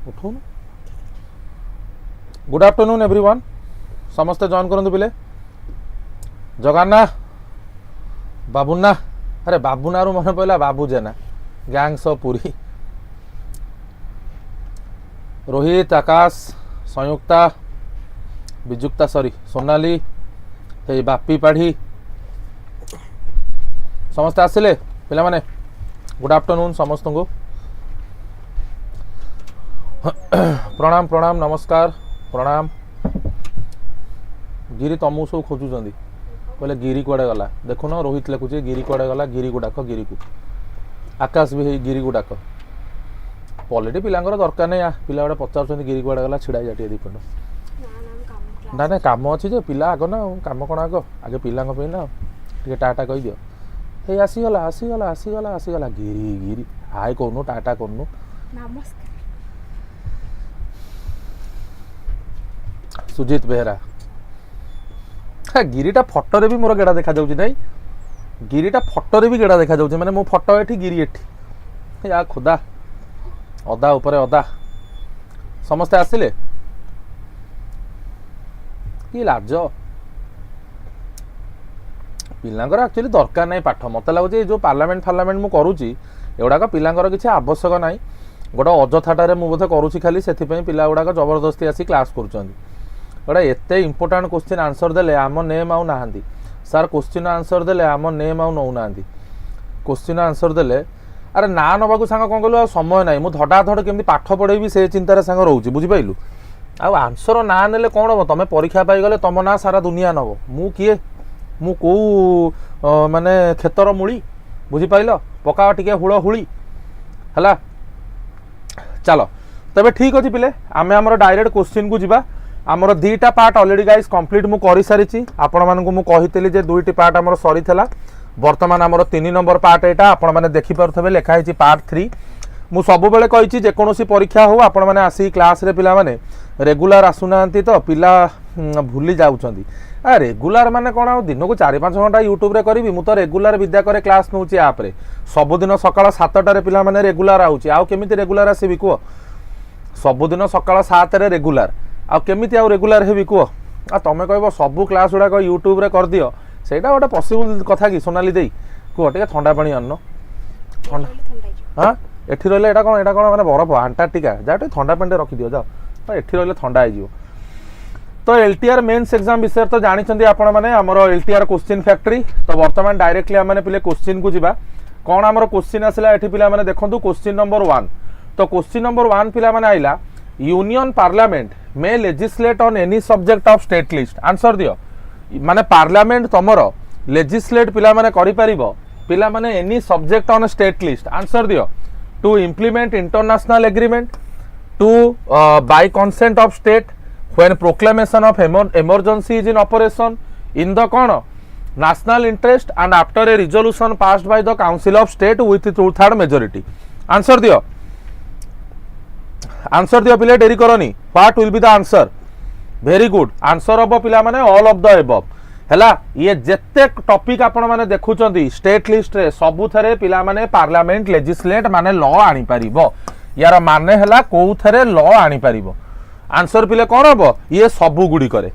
उठौन good afternoon everyone समस्ते join करंतु पिले जगन्ना बाबुना अरे बाबुना रू मन पड़ा बाबू जेना गैंग्स ऑफ पुरी रोहित आकाश संयुक्ता विजुक्ता सॉरी सोनाली हे बापी पाढ़ी समस्ते आसिले पिला माने गुड आफ्टरनून समस्त को प्रणाम प्रणाम नमस्कार प्रणाम गिरी तमु सब खोजुचंदी कहले गिरी कुआडे गला देखो ना रोहित लिखुचे गिरी कुआडे गला गिरी को डाक गिरी को आकाश भी गिरी को डाक पॉलिटी पिलांगर दरकार नहीं पिला गोटे पचार गिरी कुआडे गला छिड़ा जाटिए दीपंड ना ना काम अच्छी जे पिला आग ना काम कौन आग आगे पिला ना टे टाटा कही दियो हे आसीगला आसीगला आसीगला आसीगला गिरी गिरी हाय कहूनु टाटा कहूनु सुजीत बेहरा गिरीटा फटोरे भी मोर गेड़ा देखा जाउची नहीं गिरीटा फटोरे भी गेड़ा देखा जाउची माने मो फटो एठी गिरी एठी या खुदा अदा ऊपर अदा समस्ते आसिले कि लाज पिलांकर एक्चुअली दरकार नहीं पाठ मत लगुच जो पार्लियामेंट फार्लियामेंट मु करूची एगुड़ाक पिलांकर किसी आवश्यक ना गोटे अजथाटारे मु बोधे करूची खाली से पिला गुड़ाक जबरदस्ती आसी क्लास करुँच गोटे एत इंपोर्टाट क्वेश्चन आंसर देले आम नेम आउ ना सार क्वेश्चन आंसर देले आम नेम आउ नौ ना क्वेश्चन आंसर देले अरे ना नवाक सांग कौन कहलु समय ना मुझे धड़ाधड़ केमी पाठ पढ़ेबी से चिंतार सांग रोचे बुझिपाइलु आउ आंसर ना नेले कौन हम तुम परीक्षा पाईगले तुम ना सारा दुनिया नब मु किए मु कौ माने क्षेतर मूली बुझिपाइल पका टिके हुड़ हुली है चलो तबे ठीक अच्छे पिले आमे आमर डायरेक्ट क्वेश्चन को जीवा आमर दुईटा पार्ट ऑलरेडी गाइस कंप्लीट मु करि सारिछि आपण मानकु मु कहितली जे दुईटी पार्ट आमर सरी थला वर्तमान आमर 3 नंबर पार्ट एटा आपण माने देखि परथबे लेखा हिछि पार्ट 3 मु सब बेले कहिछि जे कोनोसी परीक्षा हो आपण माने आसी क्लास रे पिला माने रेगुलर आसुनांती तो पिला भूली जाउछंती आ रेगुलर माने कोन आ दिन को 4-5 घंटा यूट्यूब रे करिवि मु तो रेगुलर विद्या करे क्लास नउछि आप रे सबुदिन सकाळ 7 टा रे पिला माने रेगुलर आउछि आ केमिति रेगुलर आसीबि को सबुदिन सकाळ 7 रे रेगुलर आ केमिति आ रेगुलर हेबि को आ तमे कहबो सब क्लास गुडा को यूट्यूब रे कर दियो सेटा गोटे पॉसिबल कथा कि सोनाली देई को टिके ठंडा पानी अन्न ठंडा हां एठी रहले एटा कोन माने बरफ अंटार्कटिका जा टे ठंडा पानी रखि दियो जाओ तो एठी रहले ठंडा आइ जिवो तो एलटीआर मेंस एग्जाम विषय तो जानि छंदी आपण माने हमर एलटीआर क्वेश्चन फैक्ट्री तो वर्तमान डायरेक्टली हम माने पिले क्वेश्चन को जिबा कोन हमर क्वेश्चन आसला एठी पिला माने देखंतु क्वेश्चन नंबर 1 तो क्वेश्चन नंबर 1 पिला माने आइला union parliament may legislate on any subject of state list answer दियो माने पार्लियामेंट तमरो लेजिस्लेट पिला माने करि परिबो पिला माने any subject on state list answer दियो to implement international agreement to by consent of state when proclamation of emergency is in operation in the कौन national interest and after a resolution passed by the council of state with 2/3 majority answer दियो पिले dairy करनी what will be the answer very good answer हम पिला माने all of the above हैला ये जेते टॉपिक आपण माने देखुचंदी स्टेट लिस्ट रे सबु थरे पिला माने पार्लियामेंट लेजिस्लेट माने लॉ आनी परिबो यार माने हैला कोउ थरे लॉ आनी परिबो आंसर पिले कौन हम ये सबू गुड़ी करे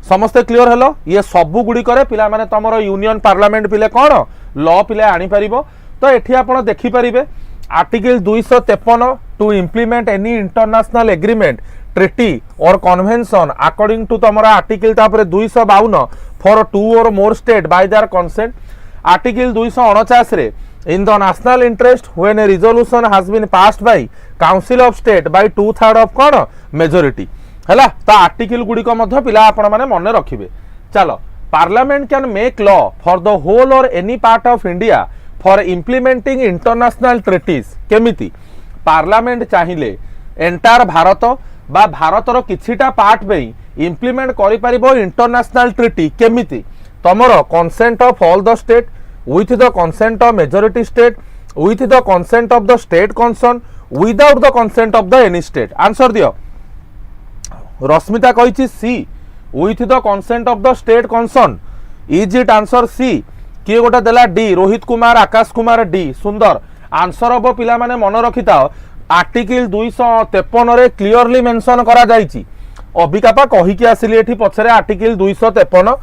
समस्ते क्लियर हेलो ये सबू गुड़ी करे पिला माने तमरो यूनियन पार्लियामेंट पिले कौन लॉ पिले आनी परिबो तो एठी आपण देखि परिबे article 253 to implement any international agreement treaty or convention according to तमरा आर्टिकल तापरे 252 for 2 or more state by their consent article 249 रे in the national interest when a resolution has been passed by council of state by 2/3 of कौन majority हैला तो article गुडी को मध्य पिला आपण माने मन रखिबे चलो parliament can make law for the whole or any part of India for implementing international treaties केमिति पार्लियामेंट चाहिए एंटायर भारत बा भारतर किछिटा पार्ट पे इम्प्लीमेंट करि परिबो इंटरनेशनल ट्रिटी केमिति तमरो consent of all the state with the consent of majority state with the consent of the state concerned without the consent of the any state answer दियो रश्मिता कहिछि सी with the consent of the state concerned is it answer C किए गोटा देला D Rohit Kumar Akash Kumar D सुंदर answer हम पिला माने मन रखिता article 253 रे क्लियरली मेंशन करा जायछि अबिकापा कहि कि आसिली एठी पछरे आर्टिकल 253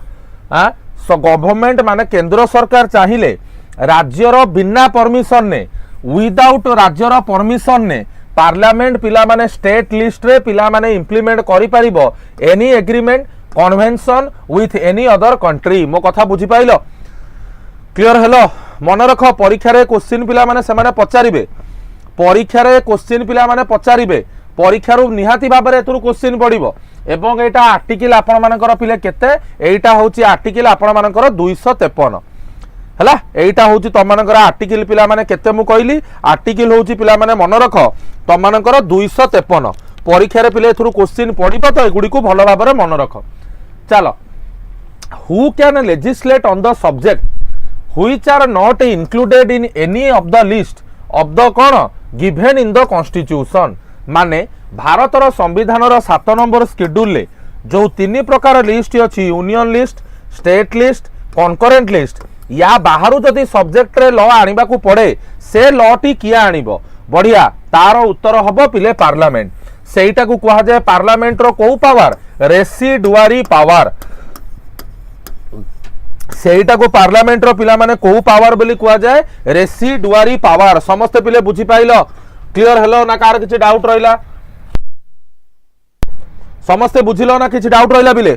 गवर्नमेंट माने केंद्र सरकार चाहिए राज्यर बिना परमिशन ने विदाउट राज्यर परमिशन ने पार्लियामेंट पिला माने स्टेट लिस्ट रे पिला माने इंप्लीमेंट करि परिबो any agreement convention with any other country. मो कथा बुझी पाइलो क्लियर हेलो मन रख परीक्षा रे क्वेश्चन पिला माने से माने पचारिबे परीक्षा रे क्वेश्चन पिला माने पचारिबे परीक्षा रु निहाती भाबरे एतुरु क्वेश्चन पडिबो एवं एटा आर्टिकल आपण मानकर पिले केते एटा होची आर्टिकल आपण मानकर 253 हला एटा होची तम मानकर आर्टिकल पिला माने केते मु कहली आर्टिकल होची पिला माने मन रख तम मानकर 253 परीक्षा रे पिले एतुरु क्वेश्चन पडिबो तो एगुडी को भलो भाबरे मन रख। चलो who can legislate on the subject which are not included in any of the list of the कोन गिवन इन द कॉन्स्टिट्यूशन माने भारतर संविधान 7 नंबर शेड्यूल ले जो 3 प्रकार लिस्ट अच्छी union list state list concurrent list या बाहर जदि सब्जेक्ट रे लॉ आनिबा को पड़े से लॉ टी किए आनिबो बढ़िया तार उत्तर हबो पिले पार्लियामेंट सेटा को कहा जाए पार्लियामेंट रो को पावर रेसिडुआरी पावर सेटा को पार्लियामेंट रो पिला माने को पावर बोली कहा जाए रेसिडुआरी पावर। समस्त पिले बुझी पाइलो क्लियर हेलो ना कार किछि डाउट रहिला समस्ते बुझिलो ना किछि डाउट रहिला बिले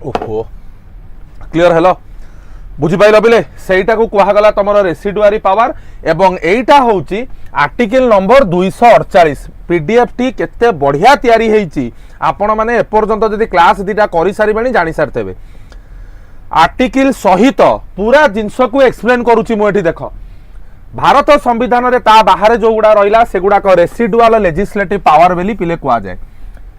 ओहो क्लियर हेलो बुझी पाइलो बिले सेटा को कहा गला तमरो रेसिडुआरी पावर एवं एटा होची आर्टिकल नंबर 248 पीडीएफ टी केते बढ़िया तयारी हेची आपण माने ए पर्यंत जदी क्लास दिटा करि सारिबेनी जानि सारतेबे आर्टिकल सहित पूरा जिनस को एक्सप्लेन करूची मु एठी देखो भारत संविधान रे ता बाहर जो गुडा रहिला से गुडा को रेसिडुअल लेजिस्लेटिव पावर बेली पिले कुआ जाय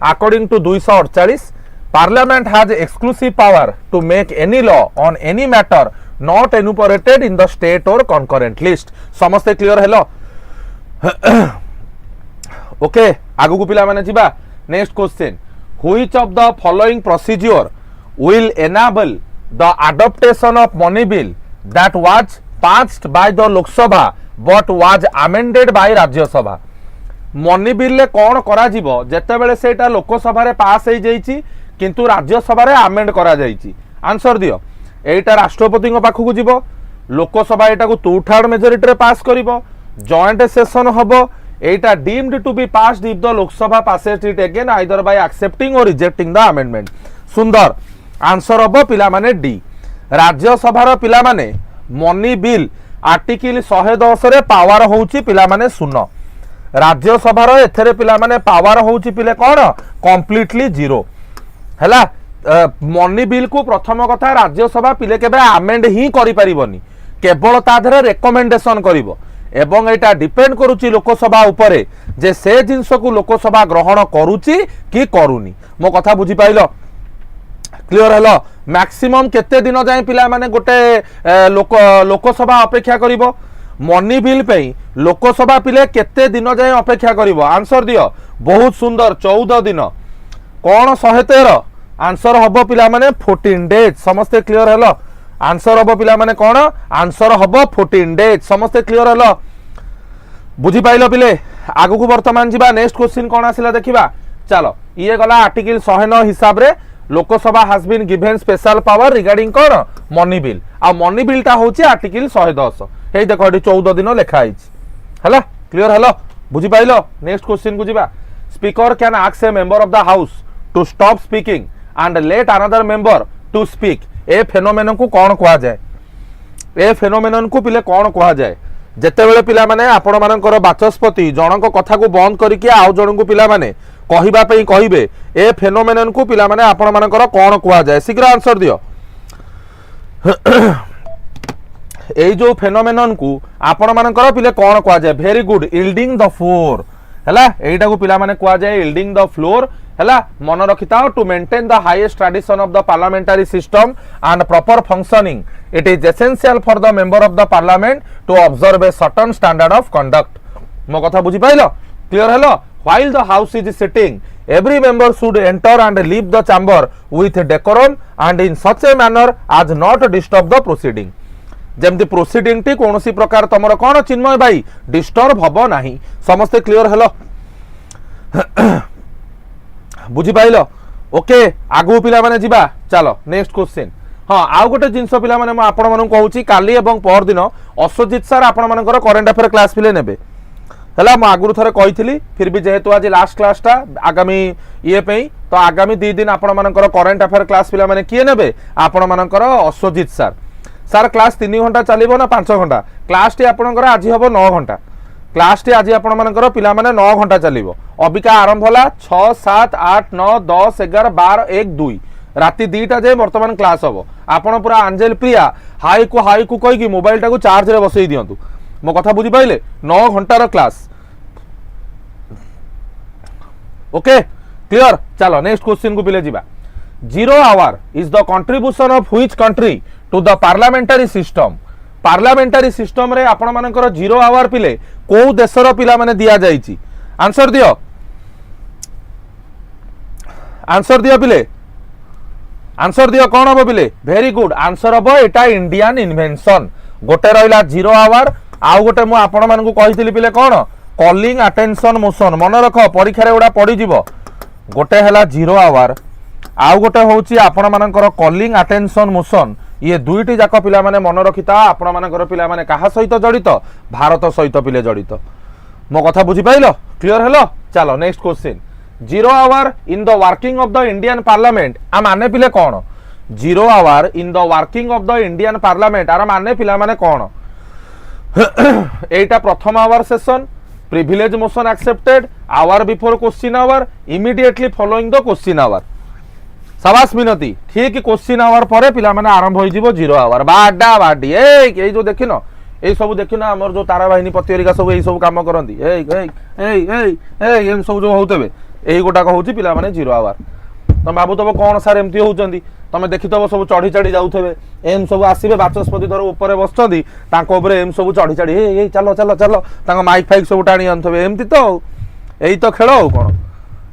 according to 248 parliament has exclusive power to make any law on any matter not enumerated in the state or concurrent list. समस्त क्लियर हेलो ओके आगु को पिला माने जिबा next question which of the following procedure will enable the adoption of money bill that was passed by the Lok Sabha but was amended by Rajya Sabha money bill ले कौन करा जीवो जेते बेले सेटा लोकसभा रे पास हे जाईची किंतु राज्य सभा रे अमेंड करा जाईची आंसर दियो एटा राष्ट्रपति को पाखु को जीवो लोकसभा एटा को 2/3 मेजॉरिटी रे पास करिवो जॉइंट सेशन हबो एटा deemed to be passed if the Lok Sabha passes it again either by accepting or rejecting the amendment. सुंदर आंसर हम पिला माने डी राज्यसभा पिला माने मनी बिल आर्टिकल 110 रे पावर होउची पिला माने 0 राज्यसभा एथरे पिला माने पावर होउची पिले कोन कंप्लीटली 0 हैला मनी बिल को प्रथम कथा राज्यसभा पिले केबे अमेंड ही करि परिबोनी केवल ता धरे रेकमेंडेशन करिवो एवं एटा डिपेंड करूची लोकसभा उपरे जे से जिंस को लोकसभा ग्रहण करूची कि करूनी। मो कथा बुझी पाइलो क्लियर हेलो मैक्सिमम केते दिन जाए पिला माने गोटे लोकसभा अपेक्षा करिवो मनी बिल पे लोकसभा पिले केते दिन जाए अपेक्षा करिवो आंसर दियो बहुत सुंदर 14 दिन कौन 113 आंसर हबो पिला माने 14 डेज। समस्त क्लियर हेलो आंसर हबो पिला माने कौन आंसर हबो 14 डेज। समस्त क्लियर हेलो बुझी पाइलो पिले आगु को वर्तमान जिबा नेक्स्ट क्वेश्चन कौन आसिला देखिबा चलो ये गला आर्टिकल 109 हिसाब रे Lok Sabha has been given special power regarding कौन मनी बिल आ मनी बिल टा होची आर्टिकल 110 हे देखो एटी 14 दिन लिखा आइछि हला क्लियर हेलो बुझी पाइलो। नेक्स्ट क्वेश्चन को जिबा speaker can ask a member of the house to stop speaking and let another member to speak a phenomenon को कौन कहा जाए ए फेनोमेनन को पिले कौन कहा जाए जेते बेले पिला माने आपण मानकर बाचस्पति जनक कथा को बंद करके आउ जन को पिला माने कहिबा पई कहिबे ए फेनोमेनन को पिला माने आपण मानकर कौन कहा जाए शीघ्र आंसर दियो ए जो फेनोमेनन को आपण मानकर पिले कौन कहा जाए very good yielding the floor हैला एटा को पिला माने कहा जाए यील्डिंग द फ्लोर हैला मन रखिताओ to maintain the highest tradition of the parliamentary system and proper functioning it is essential for the member of the parliament to observe a certain standard of conduct. मो कथा बुझी पाइलो clear hello while the house is sitting Every member should enter and leave the chamber with decorum and in such a manner as not disturb the proceeding. जेमती proceeding टी कौन सी प्रकार तुमर कौन चिन्मय भाई डिस्टर्ब हब नाही समस्ते क्लियर हेलो बुझी पाइल ओके आगु पिला माने जिबा चलो नेक्स्ट क्वेश्चन हाँ आउ गोटे जिनस पिला माने म आपण मानन कहूची काली एवं पर दिन अश्वजित सर आपण मानकर करंट अफेयर क्लास पिले नेबे हला म आगुरु थरे कहिथिली फिर भी जेहेतु आज लास्ट क्लास टा आगामी ये पे तो आगामी 2 दिन आपण मानकर करंट अफेयर क्लास पिला माने किए नेबे आपण मानकर अश्वजित सर सर क्लास 3 घंटा चलिबो ना 5 घंटा क्लास टी आपनकर आज हबो 9 घंटा क्लास टी आज आपण मानकर पिला माने 9 घंटा चलिबो अबिका आरंभ होला 6 7 8 9 10 11 12 1 2 राति 2टा जे वर्तमान क्लास हबो आपण पूरा अंजेल प्रिया हाई को कहि कि मोबाइल टा को चार्ज रे बसई दियंतु मो कथा बुझी पाइले 9 घंटा रो क्लास ओके क्लियर चलो नेक्स्ट क्वेश्चन को पिले जिबा 0 hour is the contribution of which country to the parliamentary system रे आपण मानकर 0 आवर पिले को देशर पिला माने दिया जाईची आंसर दियो पिले आंसर दियो कौन हम पिले वेरी गुड आंसर हम एटा इंडियन इन्वेंशन गोटे रहिला 0 आवर आउ गोटे मु आपण मानकु कहितली पिले कौन कॉलिंग अटेंशन मोशन मन रख परीक्षा रे उडा पड़ी जिवो गोटे हला 0 आवर आउ गोटे होची आपण मानकर कॉलिंग अटेंशन मोशन ये दुईटी जाक पिला माने मन रखिता आपण मानकर पिला माने कहा सहित जड़ित भारत सहित पिले जड़ित मो कथा बुझी पाइलो क्लियर हेलो चलो next question 0 hour in the working of the Indian parliament आ माने पिले कौन 0 hour in the working of the Indian parliament आर माने पिला माने कौन एटा प्रथम hour session privilege motion accepted hour before question hour immediately following the question hour सबास मिनती ठीक क्वेश्चन आवर पर पिला माने आरंभ होई जिवो 0 आवर बाडा बाडी ए जो देखिनो ए सब देखिनो हमर जो तारा बाहिनी प्रतियोगिता सब ए सब काम करंती ए ए ए ए एम सब जो होतबे एही गोटा कहूची पिला माने 0 आवर तम बाबू तब कौन सार एमती होउचंदी तमे देखितबो सब चढ़ी चढ़ी जाउथबे एम सब आसीबे बाचस्पति धर ऊपर बसचंदी तांको ऊपर एम सब चढ़ी चढ़ी ए चलो चलो चलो तांको माइक फाइक सब टाणी आनथबे एमती तो एही तो खेल हो कोन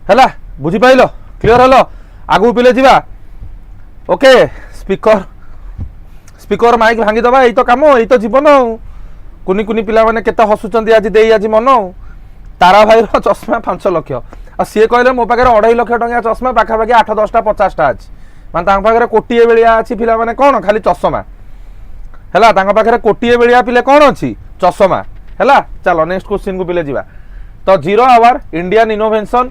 हैला बुझी पाइलो क्लियर हलो आगु पिले जिबा ओके स्पीकर माइक भांगी दबा एही तो काम एही तो जीवन कुनी कुनी पिला माने केते हसुचंदी आज देई आज मन तारा भाई रो चश्मा 5 लाख आ सी कहले मो पाखे 2.5 लाख टंका चश्मा पाखापाखि 8 10टा 50टा अच्छी मान तांग पाखे कोटिए बेलिया अच्छी पिला माने कौन खाली चश्मा हैला तांग पाखे कोटिए बेलिया पिले कौन अच्छी चश्मा हैला चलो नेक्स्ट क्वेश्चन को पिले जिबा तो 0 hour Indian innovation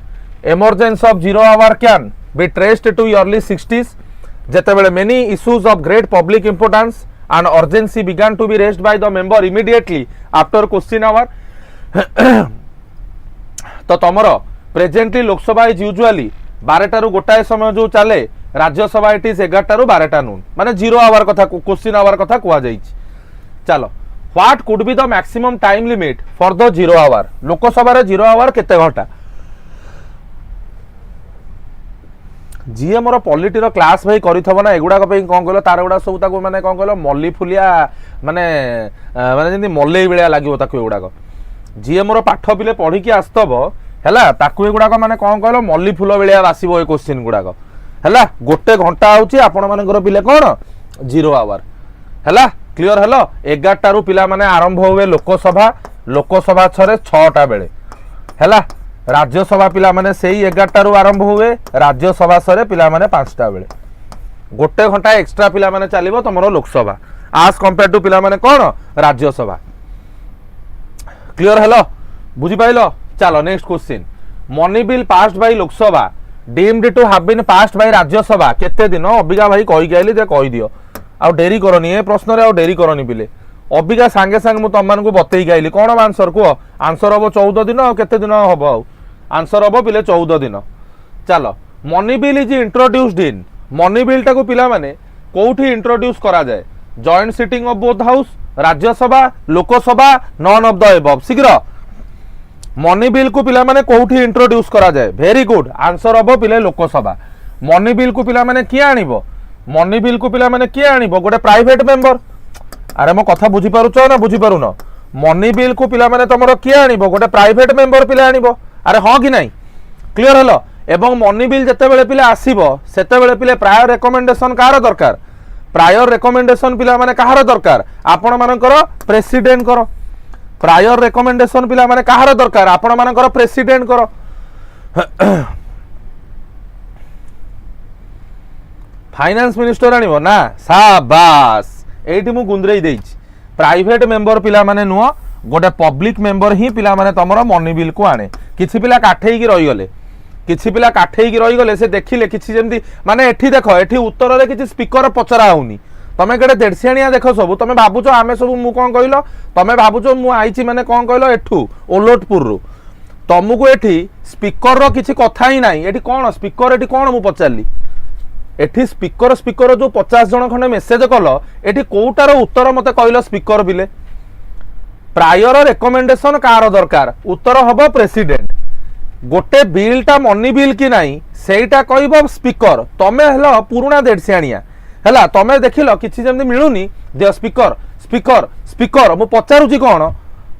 emergence of 0 hour can be traced to early 60s जेतेबेले many issues of great public importance and urgency began to be raised by the member immediately after question hour तो तमर presently Lok Sabha is usually 12 रु गोटाए समय जो चले Rajya Sabha it is 11 रु 12टा नून माने 0 our कथा क्वेश्चन आवर कथा कुआ जाईची चलो what could be the maximum time limit for the 0 hour Lok Sabha रे 0 आवर केते घंटा जी मोर पॉलिटी रो क्लास भाई करिथबो ना एगुडा को कोन कहलो तार गुडा सब ताको माने कोन कहलो मल्ली फुलिया माने माने जंदी मल्लेई बेलिया लागिवो ताको एगुडा को जी मोर पाठ पिले पढ़ी की आस्तबो हैला ताकू एगुडा को माने कोन कहलो मल्ली फुल बेलिया बासिबो ए क्वेश्चन गुडा को हैला गोटे घंटा आउची आपण मानकर पिले कोन 0 आवर हैला क्लियर हेलो 11टा रु पिला माने आरंभ होवे लोकसभा छरे 6टा बेले हैला राज्यसभा पिला माने सेही 11टा रु आरंभ होवे राज्यसभा सरे पिला माने 5टा बेले गोटे घंटा एक्स्ट्रा पिला माने चलिबो तमरो लोकसभा आज कंपेयर टू पिला माने कोन राज्यसभा क्लियर हेलो बुझी पाइलो चलो next question money bill passed by Lok Sabha deemed to have been passed by Rajya Sabha केते दिन अबिका भाई कहि गइली जे कहि दियो आ डेरी करनी ए प्रश्न रे आ डेरी करनी पिले अबिका संगे संगे मु तमन को बतई गइली कोन आंसर को आंसर हबो 14 दिन आ केते दिन हबो आंसर हबो पिले 14 दिन चलो money bill is introduced in money bill टाको पिला माने कोठी इंट्रोड्यूस करा जाए joint sitting of both house Rajya Sabha Lok Sabha none of the above शीघ्र मनी बिल को पिला माने कोठी इंट्रोड्यूस करा जाए वेरी गुड आंसर हबो पिले लोकसभा मनी बिल को पिला माने किए आनिबो मनी बिल को पिला माने किए आनिबो गोटे प्राइवेट मेंबर अरे मो कथा बुझी पारुचो ना बुझी पारुन मनी बिल को पिला माने तमरो किए आनिबो गोटे प्राइवेट मेंबर पिला आनिबो अरे हां कि नाही क्लियर हलो एवं मनी बिल जितेबाला पिला आसीबो सेतेबाला पिले प्रायर रेकमेंडेशन कार दरकार प्रायर रेकमेंडेशन पिला माने कहार दरकार आपण मानकर प्रेसिडेंट करो प्रायर रेकमेंडेशन पिला माने कहार दरकार आपण मानकर प्रेसिडेंट करो फाइनेंस मिनिस्टर आनिबो ना शाबाश एठी मु गुंद्रेई देइछि प्राइवेट मेंबर पिला माने नुह गोटे पब्लिक मेंबर ही पिला माने तमरो मनी बिल को आने किछि पिला काठेई की रहि गले किछि पिला काठेई की रहि गले से देखिले किछि जेमती माने एठी देखो एठी उत्तर रे किछि स्पीकर पचरा होउनी तमे केडे देडसियानिया देखो सब तमे भाबुचो आमे सब मु कोन कहिलो तमे भाबुचो मु आइछि माने कोन कहिलो एठू ओलोटपुर रु तमको एठी स्पीकर रो किछि कथा ही नाही एठी कोन स्पीकर एठी कोन मु पचारली एठी स्पीकर जो 50 जन खंडे मेसेज कल एठी कोटार उत्तर मते कहिलो स्पीकर बिले प्रायर रेकमेंडेशन कार दरकार उत्तर हबो प्रेसिडेंट गोटे बिलटा मनी बिल कि नाही सेटा कहबो स्पीकर तमे हलो पुराना देडसियानिया हला तमे देखिलो किछि जेमति मिलुनी दे स्पीकर स्पीकर स्पीकर मु पचारुची कोन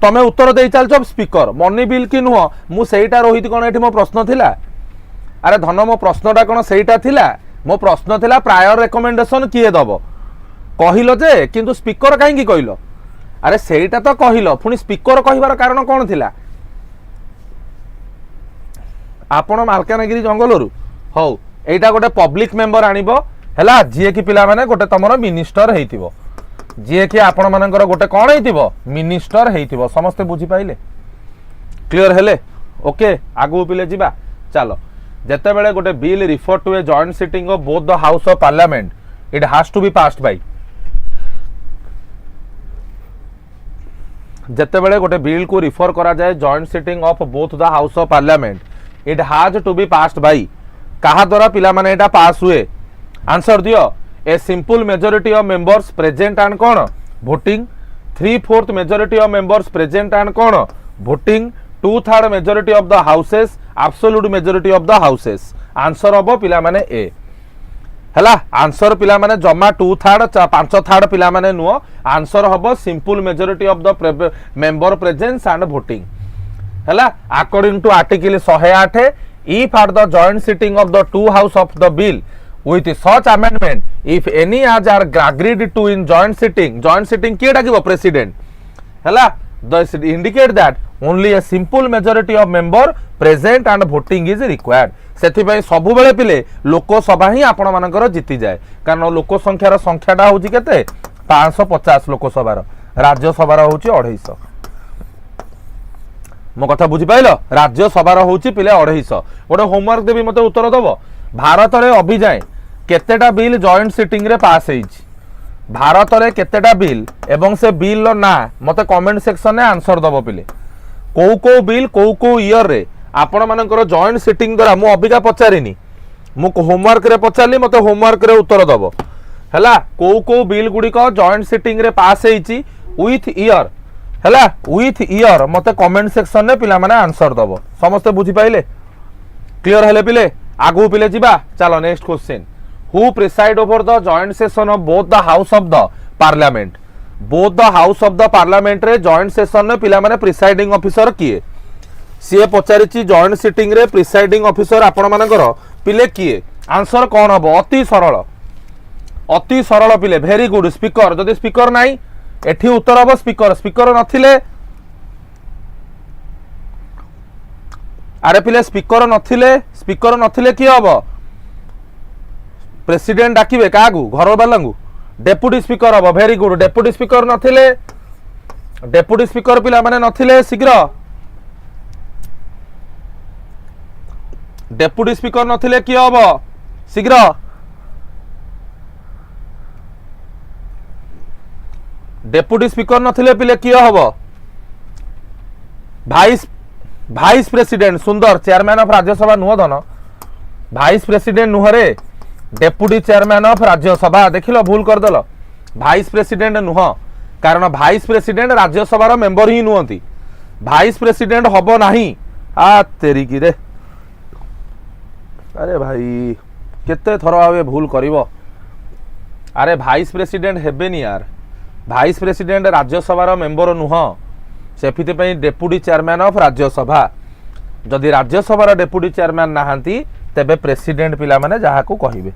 तमे उत्तर देई चालछो स्पीकर मनी बिल कि नुह मु सेटा रोहित कोन एठी मो प्रश्न थिला अरे धन मो प्रश्नटा कोन सेटा थिला मो प्रश्न थिला प्रायर रेकमेंडेशन किए दबो कहिलो जे किंतु स्पीकर काहे की कहिलो अरे सेटा तो कहिलो पुनी स्पीकर कहिबार कारण कोन थिला आपण मालकानगिरी जंगल रु हौ एटा गोटे पब्लिक मेंबर आनिबो हला जे कि पिला माने गोटे तमरो मिनिस्टर हेइतिबो जे कि आपण मानकर गोटे कोन हेइतिबो मिनिस्टर हेइतिबो समस्त बुझी पाइले क्लियर हेले ओके आगु पिले जिबा चलो जेते बेले गोटे bill refer to a joint sitting of both the house of Parliament it has to be passed by जेते बेले गोटे बिल को रिफर करा जाए joint sitting of both the house of Parliament it has to be passed by कहा द्वारा पिला माने एटा पास हुए आंसर दियो a simple majority of members present and कोन voting 3/4 majority of members present and कोन voting 2/3 majority of the houses absolute majority of the houses answer हबो पिला माने ए हला आंसर पिला माने जमा 2/3 5/3 पिला माने नुओ आंसर हबो simple majority of the member presence and voting हला according to article 108 if at the joint sitting of the two house of the bill with such amendment if any as are agreed to in joint sitting किए डाकिबो president हला thus indicate that only a simple majority of member present and voting is required सेथि पई सबु बेले पिले लोकसभा ही आपण मानकर जीति जाए कारण लोक संख्यार संख्याटा होची केते 550 लोकसभार राज्यसभार होची 250 मो कथा बुझी पाइलो राज्यसभार होची पिले 250 गोटे होमवर्क देबी मते उत्तर दबो भारत रे अभी जाए केतेटा बिल जॉइंट सिटिंग रे पास हेइछि भारत रे केतेटा बिल एवं से बिल रो ना मते कमेंट सेक्शन में आंसर दबो पिले को बिल को ईयर रे आपण मानकर जॉइंट सिटिंग द्वारा मु अबिका पचारिनी मु होमवर्क रे पचारली मते होमवर्क रे उत्तर दबो हला को बिल गुडी को जॉइंट सिटिंग रे पास हेइछि विथ ईयर हला विथ ईयर मते कमेंट सेक्शन में पिला माने आंसर दबो समस्त बुझी पाइले क्लियर हेले पिले आगु पिले जिबा चलो next question who preside over the joint session of both the house of the parliament both the house of the parliament रे जॉइंट सेशन में पिला माने प्रिसाइडिंग ऑफिसर किए सीए पचारिछि जॉइंट सिटिंग रे प्रिसाइडिंग ऑफिसर आपण मानकर पिले किए आंसर कोन हबो अति सरल पिले वेरी गुड स्पीकर जदि स्पीकर नाही एठी उत्तर हबो स्पीकर स्पीकर नथिले अरे पिले स्पीकर नथिले कि हबो प्रेसिडेंट डाकिबे कागु घर वालांगु डेप्यूटी स्पीकर हबो वेरी गुड डेप्यूटी स्पीकर नथिले डेप्यूटी स्पीकर पिला माने नथिले शीघ्र डेप्यूटी स्पीकर नथिले कि हबो शीघ्र डेप्यूटी स्पीकर नथिले पिले कि हबो भाइस प्रेसिडेंट सुंदर चेयरमैन ऑफ राज्यसभा नुह धन भाइस प्रेसिडेंट नुह रे डेप्यूटी चेयरमैन ऑफ राज्यसभा देखिलो भूल कर देलो भाइस प्रेसिडेंट नुह कारण भाइस प्रेसिडेंट राज्यसभा मेंबर ही नुहंती भाइस प्रेसिडेंट हबो नाही आ तेरी की रे अरे भाई केते थर आवे भूल करिवो अरे भाइस प्रेसिडेंट हेबेनी यार भाइस प्रेसिडेंट राज्यसभा मेंबर नुह से डेप्यूटी चेयरमैन ऑफ राज्यसभा जदि राज्यसभा डेप्यूटी चेयरमैन नहांती तेबे प्रेसिडेंट पिला माने जहा को कहिबे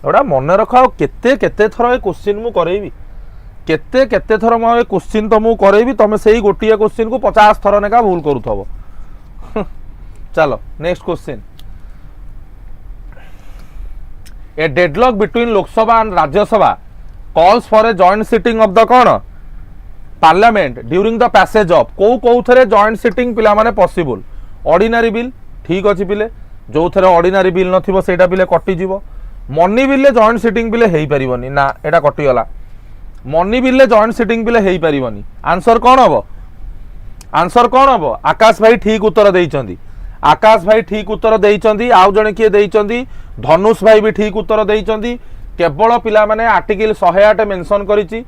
एटा मन रख केते केते थर ए क्वेश्चन मु करेबी केते केते थर मु ए क्वेश्चन तो मु करेबी तमे सेही गोटिया क्वेश्चन को 50 थर नेका भूल करूथबो चलो next question a deadlock between Lok Sabha and Rajya Sabha calls for a joint sitting of the कौन parliament during the passage of कौ थे जॉइंट सिटिंग पिला माने पॉसिबल ऑर्डिनरी बिल ठीक अच्छी पिले जो थे ऑर्डिनरी बिल नथिबो सेटा पिले कटि जीवो मनी बिल जॉइंट सिटिंग पिले हेई परिबनी ना एटा कटि गला मनी बिल जॉइंट सिटिंग पिले हेई परिबनी आंसर कौन हबो आकाश भाई ठीक उत्तर देइचंदी आकाश भाई ठीक उत्तर देइचंदी आउ जणे किए देइचंदी धनुष भाई भी ठीक उत्तर देइचंदी केवल पिला माने आर्टिकल 108 मेंशन करिछि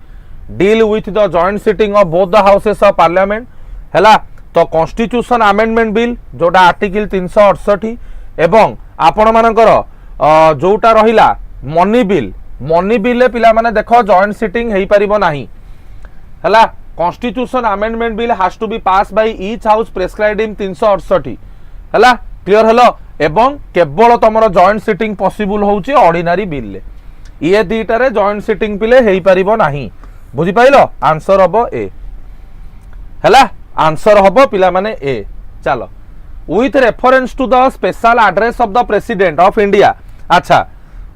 deal with the joint sitting of both the houses of parliament हैला तो कॉन्स्टिट्यूशन अमेंडमेंट बिल जोटा आर्टिकल 368 एवं आपण मानकर जोटा रहिला मनी बिल पिला माने देखो जॉइंट सिटिंग हेई परिबो नाही हैला constitution amendment bill has to be pass by each house prescribed in 368 हैला क्लियर हेलो एवं केवल तमरो जॉइंट सिटिंग पॉसिबल होउची ऑर्डिनरी बिल ले ये दीटारे जॉइंट सिटिंग पिले हेई परिबो नाही बुझी पाइलो आंसर हबो ए हैला आंसर हबो पिला माने ए चलो with reference to the special address of the president of India अच्छा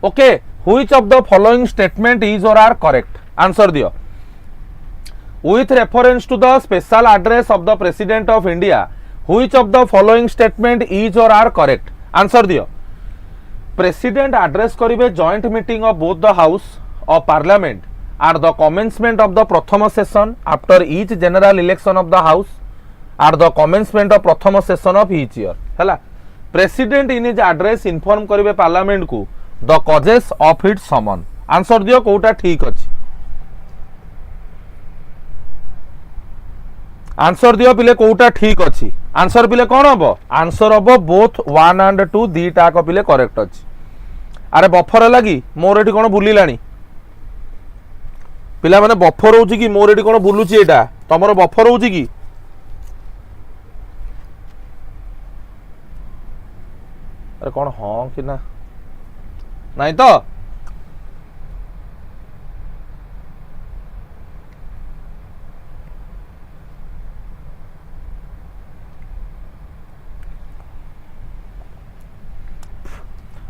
okay which of the following statement is or are correct answer दियो with reference to the special address of the president of India which of the following statement is or are correct answer दियो president address करिवे joint meeting of both the house of parliament at the commencement of the prathama session after each general election of the house at the commencement of prathama session of each year हैला president in his address inform करिवे parliament को the causes of its summon answer दियो कोटा ठीक अछि answer दियो पिले कोटा ठीक अच्छी आंसर पिले कौन हम आंसर हम बोथ 1 and 2 दीटा को पिले करेक्ट अच्छी अरे बफर लगी मोर एटी कौन बुलिलानी पिला माने बफर होउची कि मोर एटी कौन बुलुची एटा तमरो बफर होउची कि अरे कौन हां कि ना नहीं तो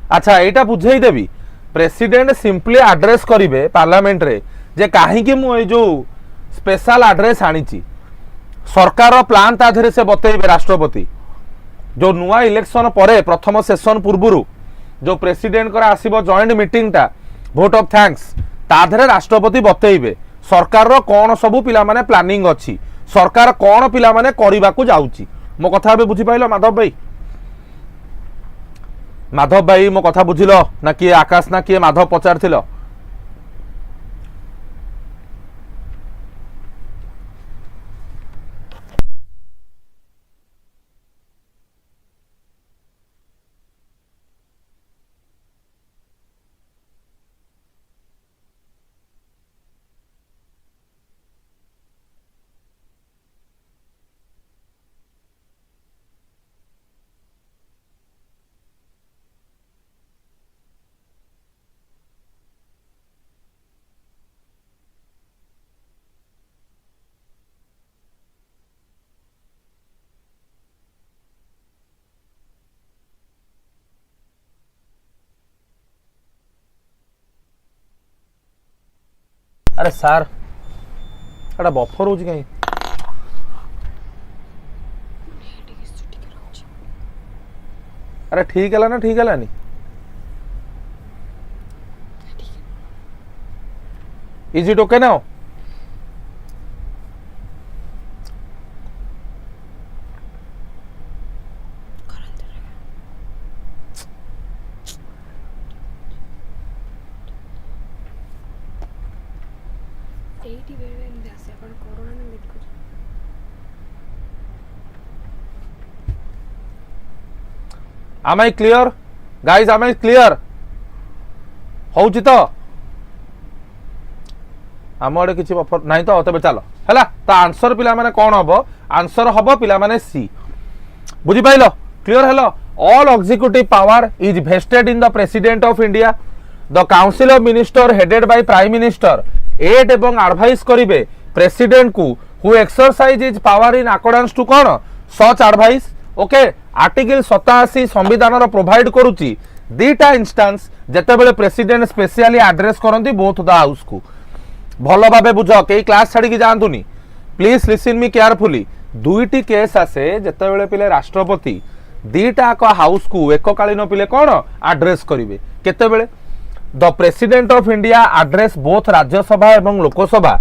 अच्छा एटा बुझेई देबी प्रेसिडेंट सिंपली एड्रेस करिवे पार्लियामेंट रे जे काहे कि मु ए जो स्पेशल एड्रेस आनीची सरकार रो प्लान ता धरे से बतेइबे राष्ट्रपति जो नुआ इलेक्शन परे प्रथम सेशन पूर्वरु जो प्रेसिडेंट कर आसीबो जॉइंट मीटिंग ता वोट ऑफ थैंक्स ता धरे राष्ट्रपति बतेइबे सरकार रो कोन सबु पिला माने प्लानिंग अछि सरकार कोन पिला माने करिबा को जाउची मो कथा बे बुझी पाइलो माधव भाई मो कथा बुझिल ना किए आकाश ना किए माधव पचार थिलो अरे सार एटा बफर होची कहीं अरे ठीक है ना ठीक है नहीं is it okay now Am I clear? Guys, am I clear? होउची तो आम आड़े किसी बफर नहीं तो तबे चलो हैला तो आंसर पिला माने कौन हबो आंसर हबो पिला माने सी बुझी पाइलो clear hello all executive power is vested in the president of India. The council of minister headed by prime minister aid एवं एडवाइस करिवे प्रेसिडेंट को who exercise is power in accordance to कोन सच एडवाइस। ओके, आर्टिकल 87 संविधान रो provide करूची दीटा instance जेतेबेले president specially address करंती बोथ द हाउस को। भलो भाबे बुझ, के क्लास छाड़ी की जानतुनी, please listen me carefully. दुईटी case आसे जेतेबेले पिले राष्ट्रपति दीटा को हाउस को एककालीन पिले कोन एड्रेस करिवे केतेबेले। The president of India address both Rajya Sabha एवं Lok Sabha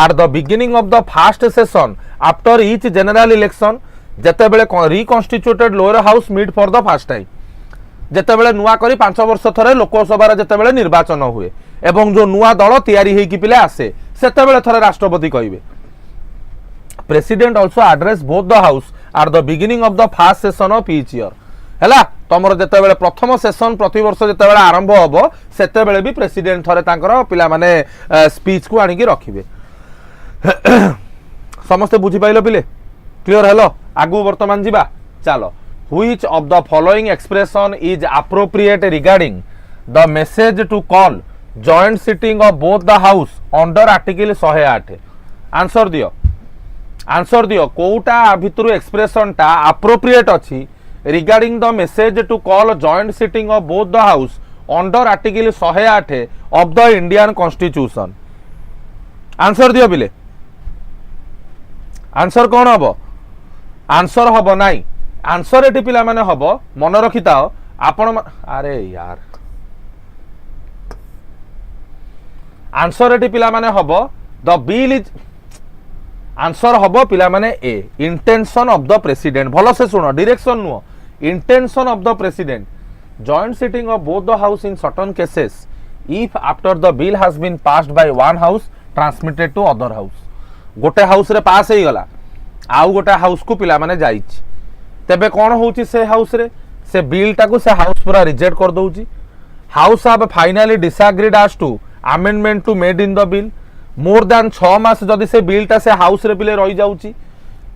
at the beginning of the first session after each general election जेतेबेले reconstituted lower house meet for the first time. जेतेबेले नुआ करी 5 वर्ष थरे लोकसभा जेतेबेले निर्वाचन हुए एवं जो नुआ दल तैयारी हेकी पिले आसे सेतेबेले थरे राष्ट्रपति कहिबे president also address both the house at the beginning of the first session of each year. हैला तमरो जेतेबेले प्रथम सेशन प्रति वर्ष जेतेबेले आरंभ होबो सेतेबेले भी प्रेसिडेंट थरे तांकर पिला माने स्पीच को आनी की रखिबे। समस्त बुझी पाइलो पिले, क्लियर हेलो। आगु वर्तमान जीवा चलो। Which of the following expression is appropriate regarding the message to call joint sitting of both the house under article 108? Answer दियो, आंसर दियो कोटा भितरु एक्सप्रेशन टा appropriate अछि regarding the message to call joint sitting of both the house under article 108 of the Indian Constitution? Answer दियो बिले, answer कौन हबो? Answer हबो नाई, आंसर एटी पिला माने हबो मन रखिताओ आपण। अरे यार, आंसर एटी पिला माने हबो द बिल इज, आंसर हबो पिला माने A intention of the president. भलो से सुनो, डायरेक्शन नुओ, intention of the president joint sitting of both the house in certain cases if after the bill has been passed by one house transmitted to other house. गोटे house रे pass हे गला आउ गोटे house को पिला माने जाईछि तेबे कौन होउची से हाउस रे से बिल टाको से हाउस पूरा रिजेक्ट कर दउची। House have finally disagreed as to amendment to made in the bill. More than 6 मास जदि से बिल टा से हाउस रे पिले रही जाउची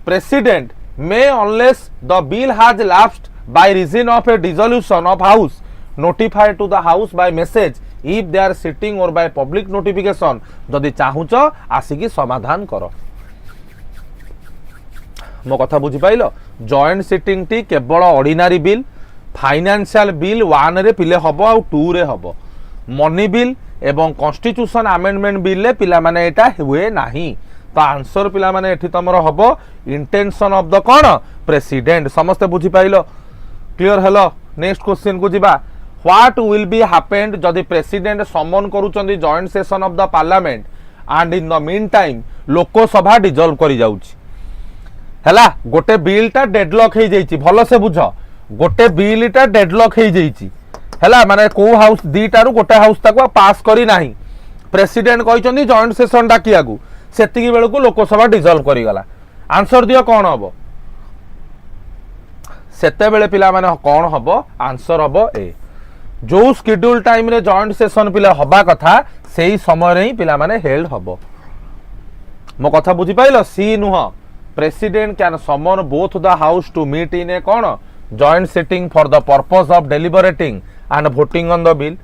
president may unless the bill has lapsed by reason of a dissolution of house notify to the house by message if they are sitting or by public notification. जदि चाहुच आसिकी समाधान करो। मो कथा बुझी पाइलो। जॉइंट सिटिंग टी केवल ऑर्डिनरी बिल, फाइनेंशियल बिल 1 रे पिले हबो आ 2 रे हबो। मनी बिल एवं कॉन्स्टिट्यूशन अमेंडमेंट बिल ले पिला माने एटा हुए नाही। तो आंसर पिला माने एठी तमरो हबो इंटेंशन ऑफ द कोन प्रेसिडेंट। समस्त बुझी पाइलो, क्लियर हेलो। नेक्स्ट क्वेश्चन को जिबा। व्हाट विल बी हैपेंड जदि प्रेसिडेंट समन करूचंदी joint session of the parliament and in the mean time Lok Sabha dissolve करी जाउची। हैला गोटे बिल टा डेडलॉक हे जाईची। भलो से बुझ, गोटे बिल टा डेडलॉक हे जाईची। हैला माने को हाउस दीटारू गोटे हाउस ताको पास करी नाही। प्रेसिडेंट कहिचंदी जॉइंट सेशन डाकियागु सेतिकी बेल को लोकसभा डिसॉल्व करी गला। आंसर दियो कोन हबो? सेते बेले पिला माने कोन हबो? आंसर हबो ए। जो शेड्यूल टाइम रे जॉइंट सेशन पिला हबा कथा सेही समय रे ही पिला माने हेल्ड हबो। मो कथा बुझी पाइलो? सी नुह President can summon both the house to meet in a joint sitting for the purpose of deliberating and voting on the bill.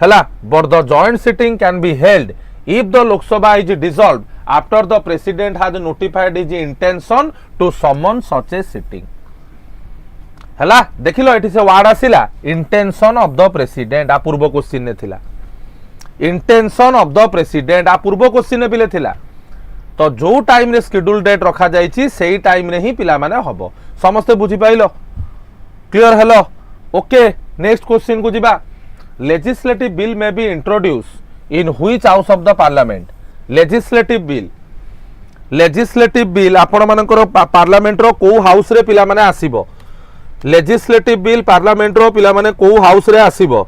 Hela, but the joint sitting can be held if the Lok Sabha is dissolved after the president has notified his intention to summon such a sitting. Hela, देखिलो एठी से word आसिला intention of the president। आ पूर्व question ने थिला intention of the president। आ पूर्व क्वेश्चन ने बिले थिला। तो जो टाइम रे शेड्यूल डेट रखा जाइछि सेही टाइम रे ही पिला माने हबो। समस्त बुझी पाइलो, clear hello. Okay, next question को जिबा। Legislative bill may be introduce in which house of the parliament? Legislative bill, legislative bill आपण मानकर पार्लियामेंट रो को हाउस रे पिला माने आसीबो? लेजिस्लेटिव बिल पार्लियामेंट रो पिला माने को हाउस रे आसीबो?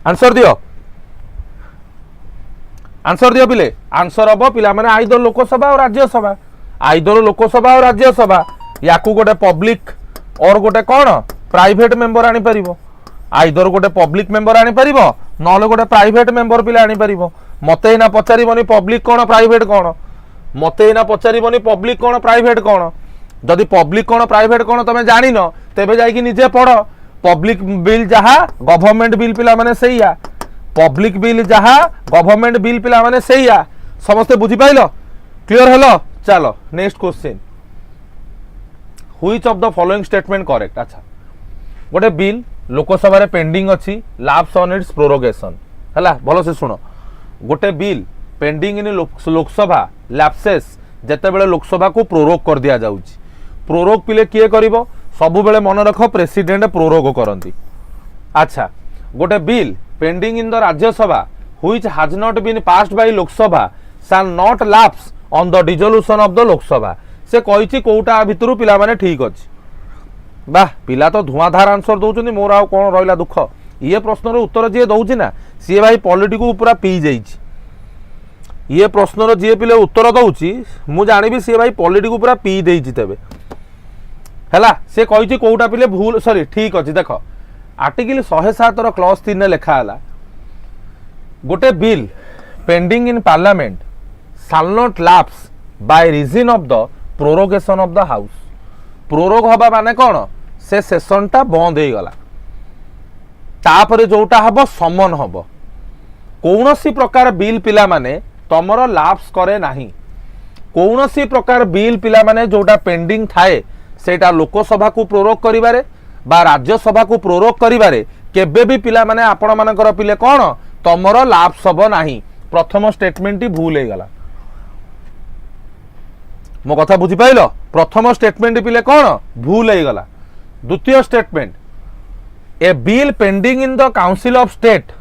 आंसर दियो, आंसर दियो पिले। आंसर हम पिला माने आइदर लोकसभा और राज्यसभा, आइदर लोकसभा और राज्यसभा। याकू गोटे पब्लिक और गोटे कौन प्राइवेट मेंबर आनी परिबो। आइदर गोटे पब्लिक मेंबर आनी परिबो नले गोटे प्राइवेट मेंबर पिला आनी परिबो। मते एना पचारिबनी पब्लिक कौन प्राइवेट कौन मते एना पचारिबनी पब्लिक कौन प्राइवेट कौन जदि पब्लिक कौन प्राइवेट कौन तुम जान तेबे जाइए निजे पढ़ पब्लिक बिल जहा गवर्नमेंट बिल पिला माने सैया पब्लिक बिल जहा गवर्नमेंट बिल पिला माने सैया समस्ते बुझी पाइलो क्लियर हेलो चलो next question which of the following statement correct अच्छा गोटे बिल लोकसभा रे पेंडिंग अच्छी लैप्स ऑन इट्स प्रोरोगेशन हला भलो से सुनो गोटे बिल पेंडिंग इन लोकसभा लैप्सेस जेते बेले लोकसभा को प्रोरोग कर दिया जाउची प्रोरोग पिले किए करिवो सबु बेले मन रख प्रेसिडेंट प्रोरोग करंती अच्छा गोटे bill pending in the Rajya Sabha which has not been passed by Lok Sabha shall not lapse on the dissolution of the Lok Sabha से कहिछि कोउटा भितरु पिला माने ठीक अछि वाह पिला तो धुआंधार आंसर दउछनी मोर आ कोन रहला दुख ये प्रश्नर उत्तर जे दउछि ना सी भाई पॉलिटी को पूरा पी जाइछि ये प्रश्नर जी पिले उत्तर दउछि मु जानिबी सी भाई पॉलिटी को पूरा पी देइछि तबे हैला से कहिछि कोउटा पिले भूल सॉरी ठीक अछि देखो आर्टिकल 107 रो क्लॉज 3 ने लिखा हला गोटे bill pending in Parliament shall not lapse by reason of the prorogation of the house prorogue हबा माने कोन से सेशन टा बंद हे गला तापरे जोटा हबो समन हबो कौनसी प्रकार बिल पिला माने तमरो लैप्स करे नाही कौनसी प्रकार बिल पिला माने जोटा पेंडिंग थाए सेटा लोकसभा को प्रोरोग करिबारे बा राज्यसभा को प्रोरोग करिबारे केबे भी पिला माने आपण मानकर पिले कोन तमरो लैप्स हबो नाही प्रथम स्टेटमेंट ही भूल हे गला मो कथा बुझी पाइलो प्रथम स्टेटमेंट पिले कोन भूल हे गला द्वितीय statement a bill pending in the council of state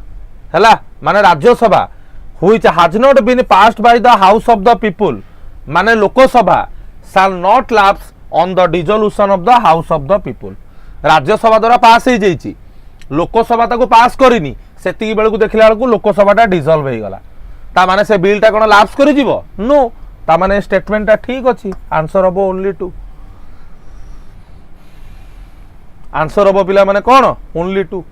हैला माने Rajya Sabha which has not been passed by the house of the people माने Lok Sabha shall not lapse on the dissolution of the house of the people Rajya Sabha द्वारा pass हो जाइछि लोकसभा ताको पास करिनी सेति bell को देखला बेल को लोकसभाटा डिसॉल्व हे गला ता माने से बिलटा कोन लैप्स करि जीवो नो ता माने स्टेटमेंटटा ठीक अछि आंसर हबो ओनली 2 आंसर हबो पिला माने कोन ओनली 2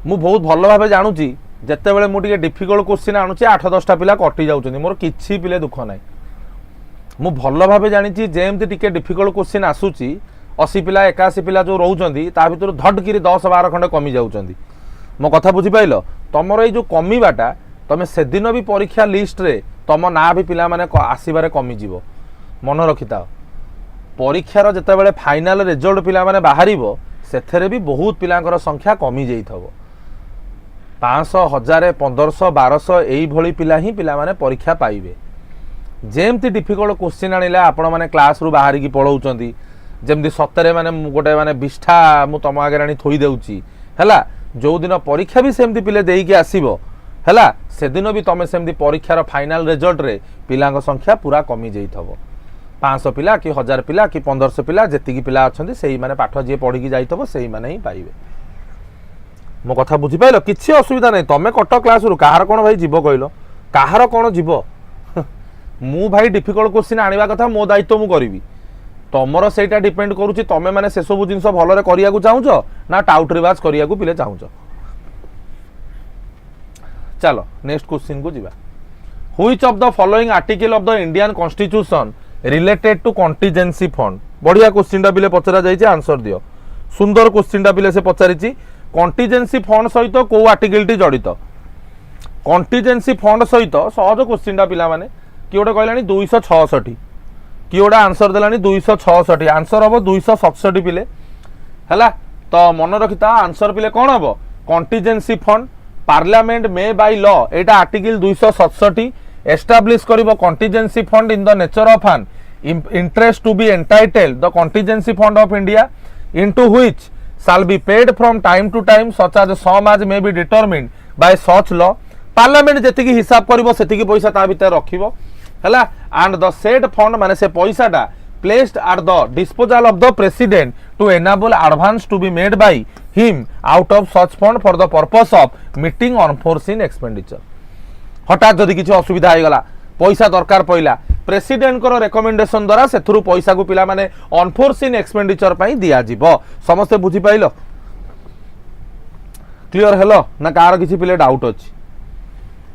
मु बहुत भलो भाबे जानुची जत्ते बेले मु टिके डिफिकल्ट क्वेश्चन आनुची 8-10टा पिला कटि जाउचंदी मोर किछि पिले दुख नाही मु भलो भाबे जानिची जेमति टिके डिफिकल्ट क्वेश्चन आसुची 80 पिला 81 पिला जो रहउचंदी ता भितर धड किरी 10-12 खंडे कमी जाउचंदी मो कथा बुझी पाइलो तमरो ए जो कमीबाटा तमे से दिन भी परीक्षा लिस्ट रे तम ना भी पिला माने आसीबारे कमी जीवो मन रखिता परीक्षार जेते बेले फाइनल रिजल्ट पिला माने बाहरिबो सेथरे भी बहुत पिलांकर संख्या कमी जाइथबो 500 1000 1500 1200 एई भली पिला ही पिला माने परीक्षा पाइबे जेमति डिफिकल्ट क्वेश्चन आनिला आपण माने क्लास रु बाहरी की पढौचंदी जेमति सतरे माने गोटे माने बिष्ठा मु तम आगे रानी थोई देउची हैला जो दिन परीक्षा भी सेमति पिले देई के आसीबो हैला से दिन भी तमे सेमति परीक्षार फाइनल रिजल्ट रे पिलांक संख्या पूरा कमी जाइथबो 500 पिला कि 1000 पिला कि 1500 पिला जेति की पिला अछंती सेही माने पाठ जे पढी की जाइथबो सेही माने ही पाइबे मो कथा बुझी पाइलो किछि असुविधा नै तमे कट क्लास रु काहार कोन भाई जीवो कहिलो काहार कोन जीवो मु भाई डिफिकल्ट क्वेश्चन आनिबा कथा मो दायित्व मु करिवि तमरो सेटा डिपेंड करूची तमे माने से सब जिंस भलो रे करिया को चाहुचो ना टाउट रिवाज करिया को पिले चाहुचो चलो नेक्स्ट क्वेश्चन को जीवा which of the following article of the Indian Constitution related to contingency fund बढ़िया क्वेश्चन टा पिले पचरा जाइछे आंसर दियो सुंदर क्वेश्चन टा पिले से पचारिछि कंटीजेंसी फंड सहित को आर्टिकल टी जड़ित कंटीजेंसी फंड सहित सहज क्वेश्चन टा पिला माने कि ओडा कहलानी 266 कि ओडा आंसर देलानी 266 आंसर हबो 267 पिले हैला तो मन रखिता आंसर पिले कोन हबो contingency fund parliament may by law एटा आर्टिकल 267 एस्टैब्लिश करिवो contingency fund in the nature of an interest to be entitled the contingency fund of India into which shall be paid from time to time such as sum as may be determined by such law parliament जेति की हिसाब करिवो सेति की पैसा ता भीतर रखिवो हैला and the said fund माने से पैसाटा placed at the disposal of the president to enable advance to be made by him out of such fund for the purpose of meeting unforeseen expenditure हठात जदि किछि असुविधा आइ गला पैसा दरकार पइला प्रेसिडेंट को रेकमेंडेशन द्वारा सेथुरु पैसा को पिला माने अनफोर्सिन एक्सपेंडिचर पई दिया जिवो समस्त बुझी पाइलो क्लियर हेलो ना कार किछि पिले डाउट अछि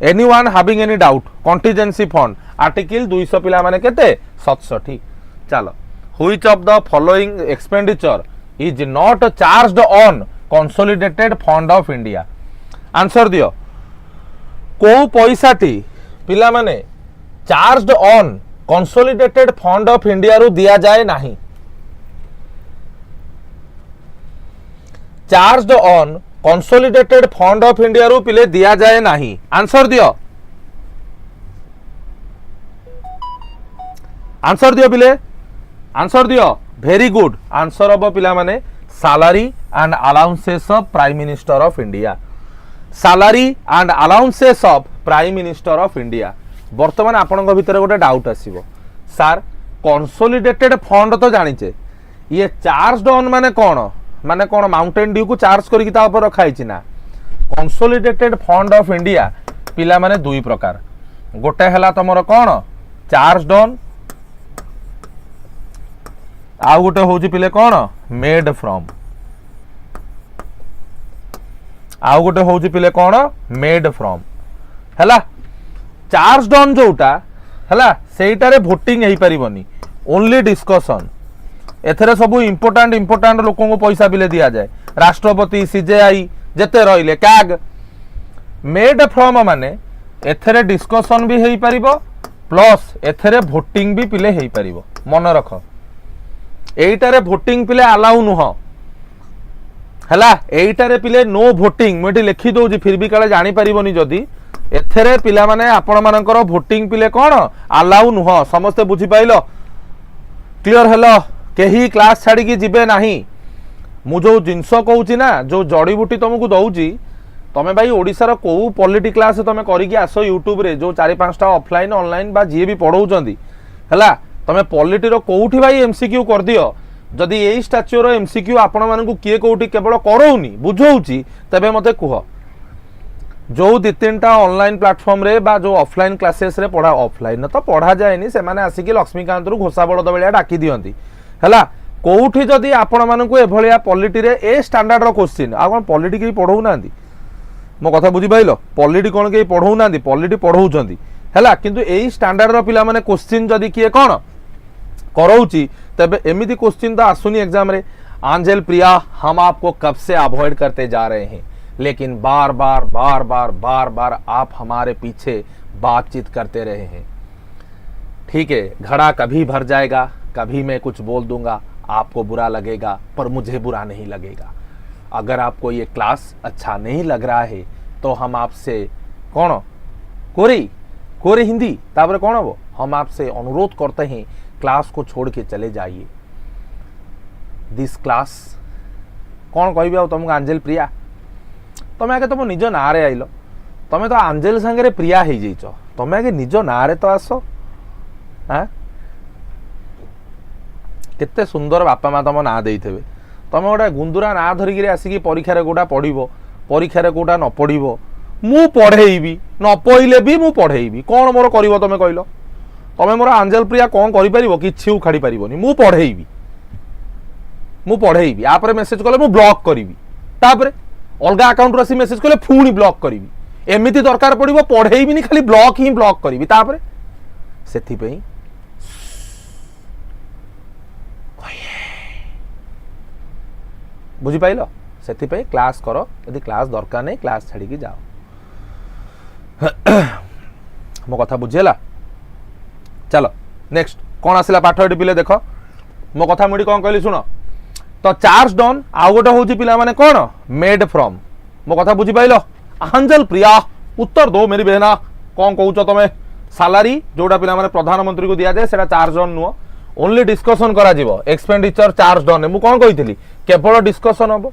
anyone having any doubt contingency fund article 200 पिला माने केते 67 चलो which of the following expenditure is not charged on consolidated fund of India answer दियो को पैसाटी पिला माने charged on consolidated fund of India रु दिया जाए नहीं charged on consolidated fund of India रु पिले दिया जाए नहीं आंसर दियो पिले आंसर दियो वेरी गुड आंसर हम पिला माने salary and allowances of prime minister of India salary and allowances of prime minister of India वर्तमान आपन भीतर गोटे डाउट आसीबो सर कंसोलिडेटेड फंड तो जानिचे ये चार्ज्ड ऑन माने कौन माउंटेन ड्यू को चार्ज करके ता ऊपर रखा है ना कंसोलिडेटेड फंड ऑफ इंडिया पिला माने दुई प्रकार गोटे हला तमरो कौन चार्ज्ड ऑन आउ गोटे होची पिले कौन मेड फ्रॉम आउ गोटे होची पिले कौन मेड फ्रॉम हला चार्ज्ड ऑन जोटा हला सेटारे वोटिंग हेई परिबनी ओनली डिस्कशन एथरे सब इंपोर्टेंट लोकों को पैसा बिले दिया जाए राष्ट्रपति सीजेआई जेते रहिले कैग मेड फ्रॉम माने एथरे डिस्कशन भी हेई परिबो प्लस एथरे वोटिंग भी पिले हेई परिबो मन रख एइटारे वोटिंग पिले अलाउ नुह हला एइटारे पिले नो वोटिंग मुठी लिखि दोजी फिर भी काले जानि परिबोनी जदी एथरे पिला माने आपण मानकर वोटिंग पिले कोन अलाउ नुह समस्त बुझी पाइलो क्लियर हेलो केही क्लास छाड़ी की जिबे नाही मु जो जिनस कहूची ना जो जड़ी बूटी तुमको दउची तमे भाई ओडिसा रो को पॉलिटी क्लास तमे करी आसो यूट्यूब रे जो 4-5टा ऑफलाइन ऑनलाइन बा जी भी पढ़ौचंदी हला तमे पॉलिटी रो कोउठी भाई एमसीक्यू कर दियो जदी एई स्टैच्यू रो एमसीक्यू आपण मानकू किए कोउठी केवल करौनी बुझौची तबे मते कुह जो 2-3टा ऑनलाइन प्लेटफॉर्म रे बा जो ऑफलाइन क्लासेस रे पढ़ा ऑफलाइन तो पढ़ा जाएनी से माने आसिकी लक्ष्मीकांत रु घोषा बड़द बेलिया डाकी दियंती हला कोउठी जदी आपण मानकू एभलिया पॉलिटी रे a standard row question uh cone polity के पढ़ौ नांदी मो कथा बुझी पाइलो पॉलिटी कोन के पढ़ौ नांदी पॉलिटी पढ़ौचंदी हला किंतु एई स्टैंडर्ड रो पिला माने क्वेश्चन जदी किए कोन करौची तबे एमिति क्वेश्चन तो आसुनी एग्जाम रे आंजल प्रिया हम आपको कब से अवॉइड करते जा रहे हैं लेकिन बार बार आप हमारे पीछे बातचीत करते रहे हैं ठीक है घड़ा कभी भर जाएगा कभी मैं कुछ बोल दूंगा आपको बुरा लगेगा पर मुझे बुरा नहीं लगेगा अगर आपको ये क्लास अच्छा नहीं लग रहा है तो हम आपसे कौन कोरी हिंदी तापर कौन वो हम आपसे अनुरोध करते हैं क्लास को छोड़ के चले जाइए दिस क्लास कौन कह तुमको आंजेल प्रिया तमें आगे तुम निज ना रे आइल तमें तो आंजेल सांगे प्रिया हो जाइच तमें आगे निज ना रे तो आस केते सुंदर बापा माँ तुम ना दे तुम गोटे गुंदुरा ना धरिकी आसिकी परीक्षा गोटा पढ़ परीक्षा कोटा न पढ़ मु पढ़ेबी न पढ़ले भी मु पढ़ेबी कौन मोर कर तुम कहल तुम मोर आंजेल प्रिया कौन कर कि उखाड़ी पार मु पढ़ेबी आपरे मेसेज कले मु ब्लॉक करी तापर अलग अकाउंट रसी मेसेज कले पुणी ब्लॉक करी एमती दरकार पड़ो पढ़ेबी खाली ब्लॉक ही ब्लॉक करी तापर से बुझिपाइल से क्लास कर यदि क्लास दरकार नहीं क्लास छाड़ी जाओ मो कथा बुझेला चलो नेक्स्ट कौन आसला पाठ ये पिले देख मो कथा मुड़ी कौन कहली शुण तो चार्ज ऑन आउ गोटे हूँ पिला माने कौन मेड फ्रॉम मो कथा बुझी पाइल आंजल प्रिया उत्तर दो मेरी बहना कौन कहूच तुम सैलरी जोटा पिला माने प्रधानमंत्री को दिया जाए सेटा चार्ज ऑन नुह ओनली डिस्कशन करा जिवो एक्सपेंडिचर चार्ज ऑन मु कौन कही केवल डिस्कशन हम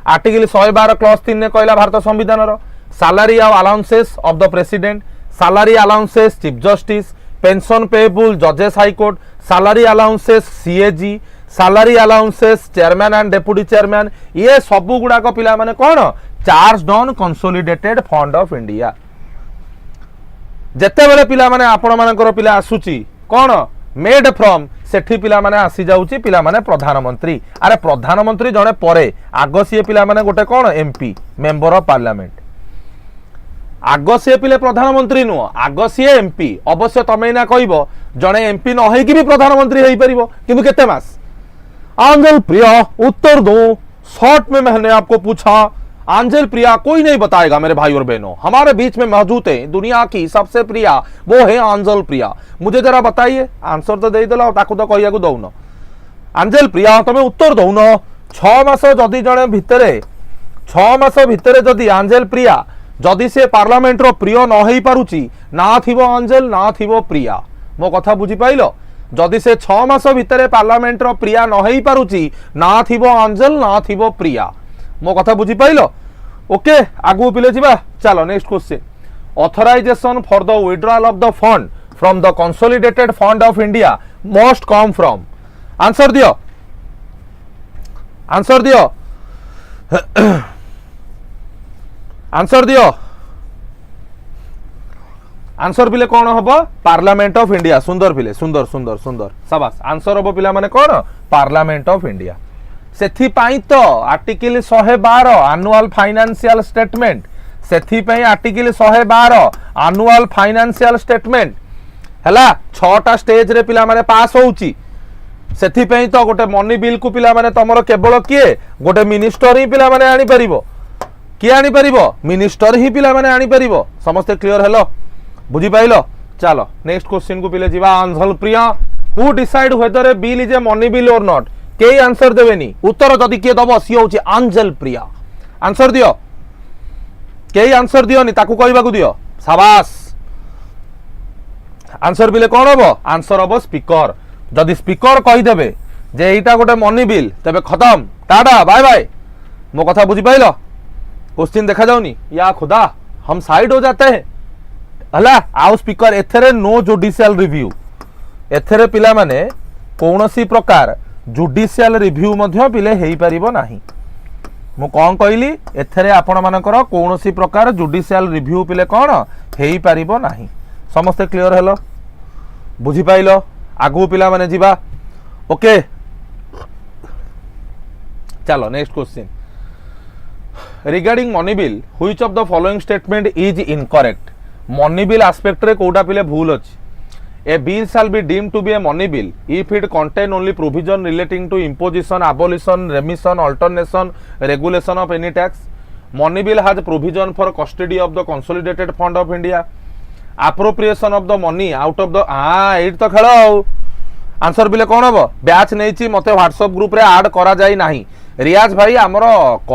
आर्टिकल 112 क्लॉज 3 ने कहला भारत संविधान salary or allowances of the president salary allowances chief justice pension payable जजेस high court salary allowances CAG salary allowances chairman and deputy chairman ये सबू गुड़ाक पिला माने कौन charge on consolidated fund of India जेते बेले पिला माने आपण मानकर पिला आसुची कौन मेड फ्रॉम सेठी पिला माने आसी जाउची पिला माने प्रधानमंत्री अरे प्रधानमंत्री जने परे आग सी पिला माने गोटे कौन एमपी मेंबर ऑफ पार्लियामेंट आग सी पिले प्रधानमंत्री नुह आग सी एमपी अवश्य तमें ना कह जड़े एमपी न होइकी भी प्रधानमंत्री हो पारिबो किंतु केते मास। आंजल प्रिया उत्तर दो शॉर्ट में मैंने आपको पूछा। आंजल प्रिया कोई नहीं बताएगा मेरे भाई और बहनों, हमारे बीच में मौजूद है दुनिया की सबसे प्रिया, वो है आंजल प्रिया। मुझे जरा बताइए, आंसर तो दे देला ताकू तो कहिया को दउन। आंजल प्रिया तमें उत्तर दउन 6 मास जदि जणे भितरे 6 मास भितरे जदि आंजल प्रिया जदि से पार्लियामेंट रो प्रिय न होई पारुची ना थिबो आंजल ना थिबो प्रिया। मो कथा बुझी पाइलो, जदि से 6 मास भितरे पार्लियामेंट रो प्रिया न होई पारुची ना थिबो आंजल ना थिबो प्रिया। मो कथा बुझी पाइलो। ओके आगु पिले जिबा। चलो next question. Authorisation for the withdrawal of the fund from the consolidated fund of India must come from. Answer दियो, आंसर दियो, आंसर दियो। आंसर पिले कौन हम? Parliament of India. सुंदर पिले, सुंदर सुंदर सुंदर, शाबाश। आंसर हम पिला माने कौन? Parliament of India. सेथि पाई तो आर्टिकल 112 एनुअल फाइनेंशियल स्टेटमेंट, सेथि पाई आर्टिकल 112 एनुअल फाइनेंशियल स्टेटमेंट हला 6टा स्टेज रे पिला माने पास होउची। सेथि पाई तो गोटे मनी बिल को पिला माने तमरो केवल किए गोटे मिनिस्टर ही पिला माने आनी परिबो। किए आनी परिबो? मिनिस्टर ही पिला माने आनी परिबो। समस्त क्लियर हेलो, बुझी पाइलो? चलो नेक्स्ट क्वेश्चन को पिले जीवा। Anjal Priya who decide whether a bill is a money bill or not? के आंसर देवेनी, उत्तर जदि किए दबो सी होची आंजल प्रिया। आंसर दियो, के आंसर दियो नी ताकू कहबा को दियो। शाबाश। आंसर बिले कौन हबो? आंसर हबो स्पीकर। जदि स्पीकर कहि देबे जे एटा गोटे मनी बिल तबे खत्म, टाटा बाय बाय। मो कथा बुझी पाइलो? क्वेश्चन देखा जाउनी या खुदा हम साइड हो जाते हैं हला। आउ स्पीकर एथरे नो जुडिशियल रिव्यू, एथरे पिला माने कौनसी प्रकार जुडिशियल रिव्यू मध्य पिले हेई परिबो नाही। मु कौन कहली? एथरे आपण मानकर कौनसी प्रकार जुडिशियल रिव्यू पिले कौन हेई परिबो नाही। समस्त क्लियर हेलो, बुझी पाइलो? आगु पिला माने जीवा। ओके चलो next question. Regarding money bill which of the following statement is incorrect? Money bill aspect रे कोडा पिले भूल अछि। A bill shall be deemed to be a money bill if it contain only provision relating to imposition, abolition, remission, alternation, regulation of any tax. Money bill has provision for custody of the consolidated fund of India, appropriation of the money out of the एट तो खेल answer बिले कौन हम? Batch नहीं मते WhatsApp group रे add करा जाई नाही। रियाज भाई आमर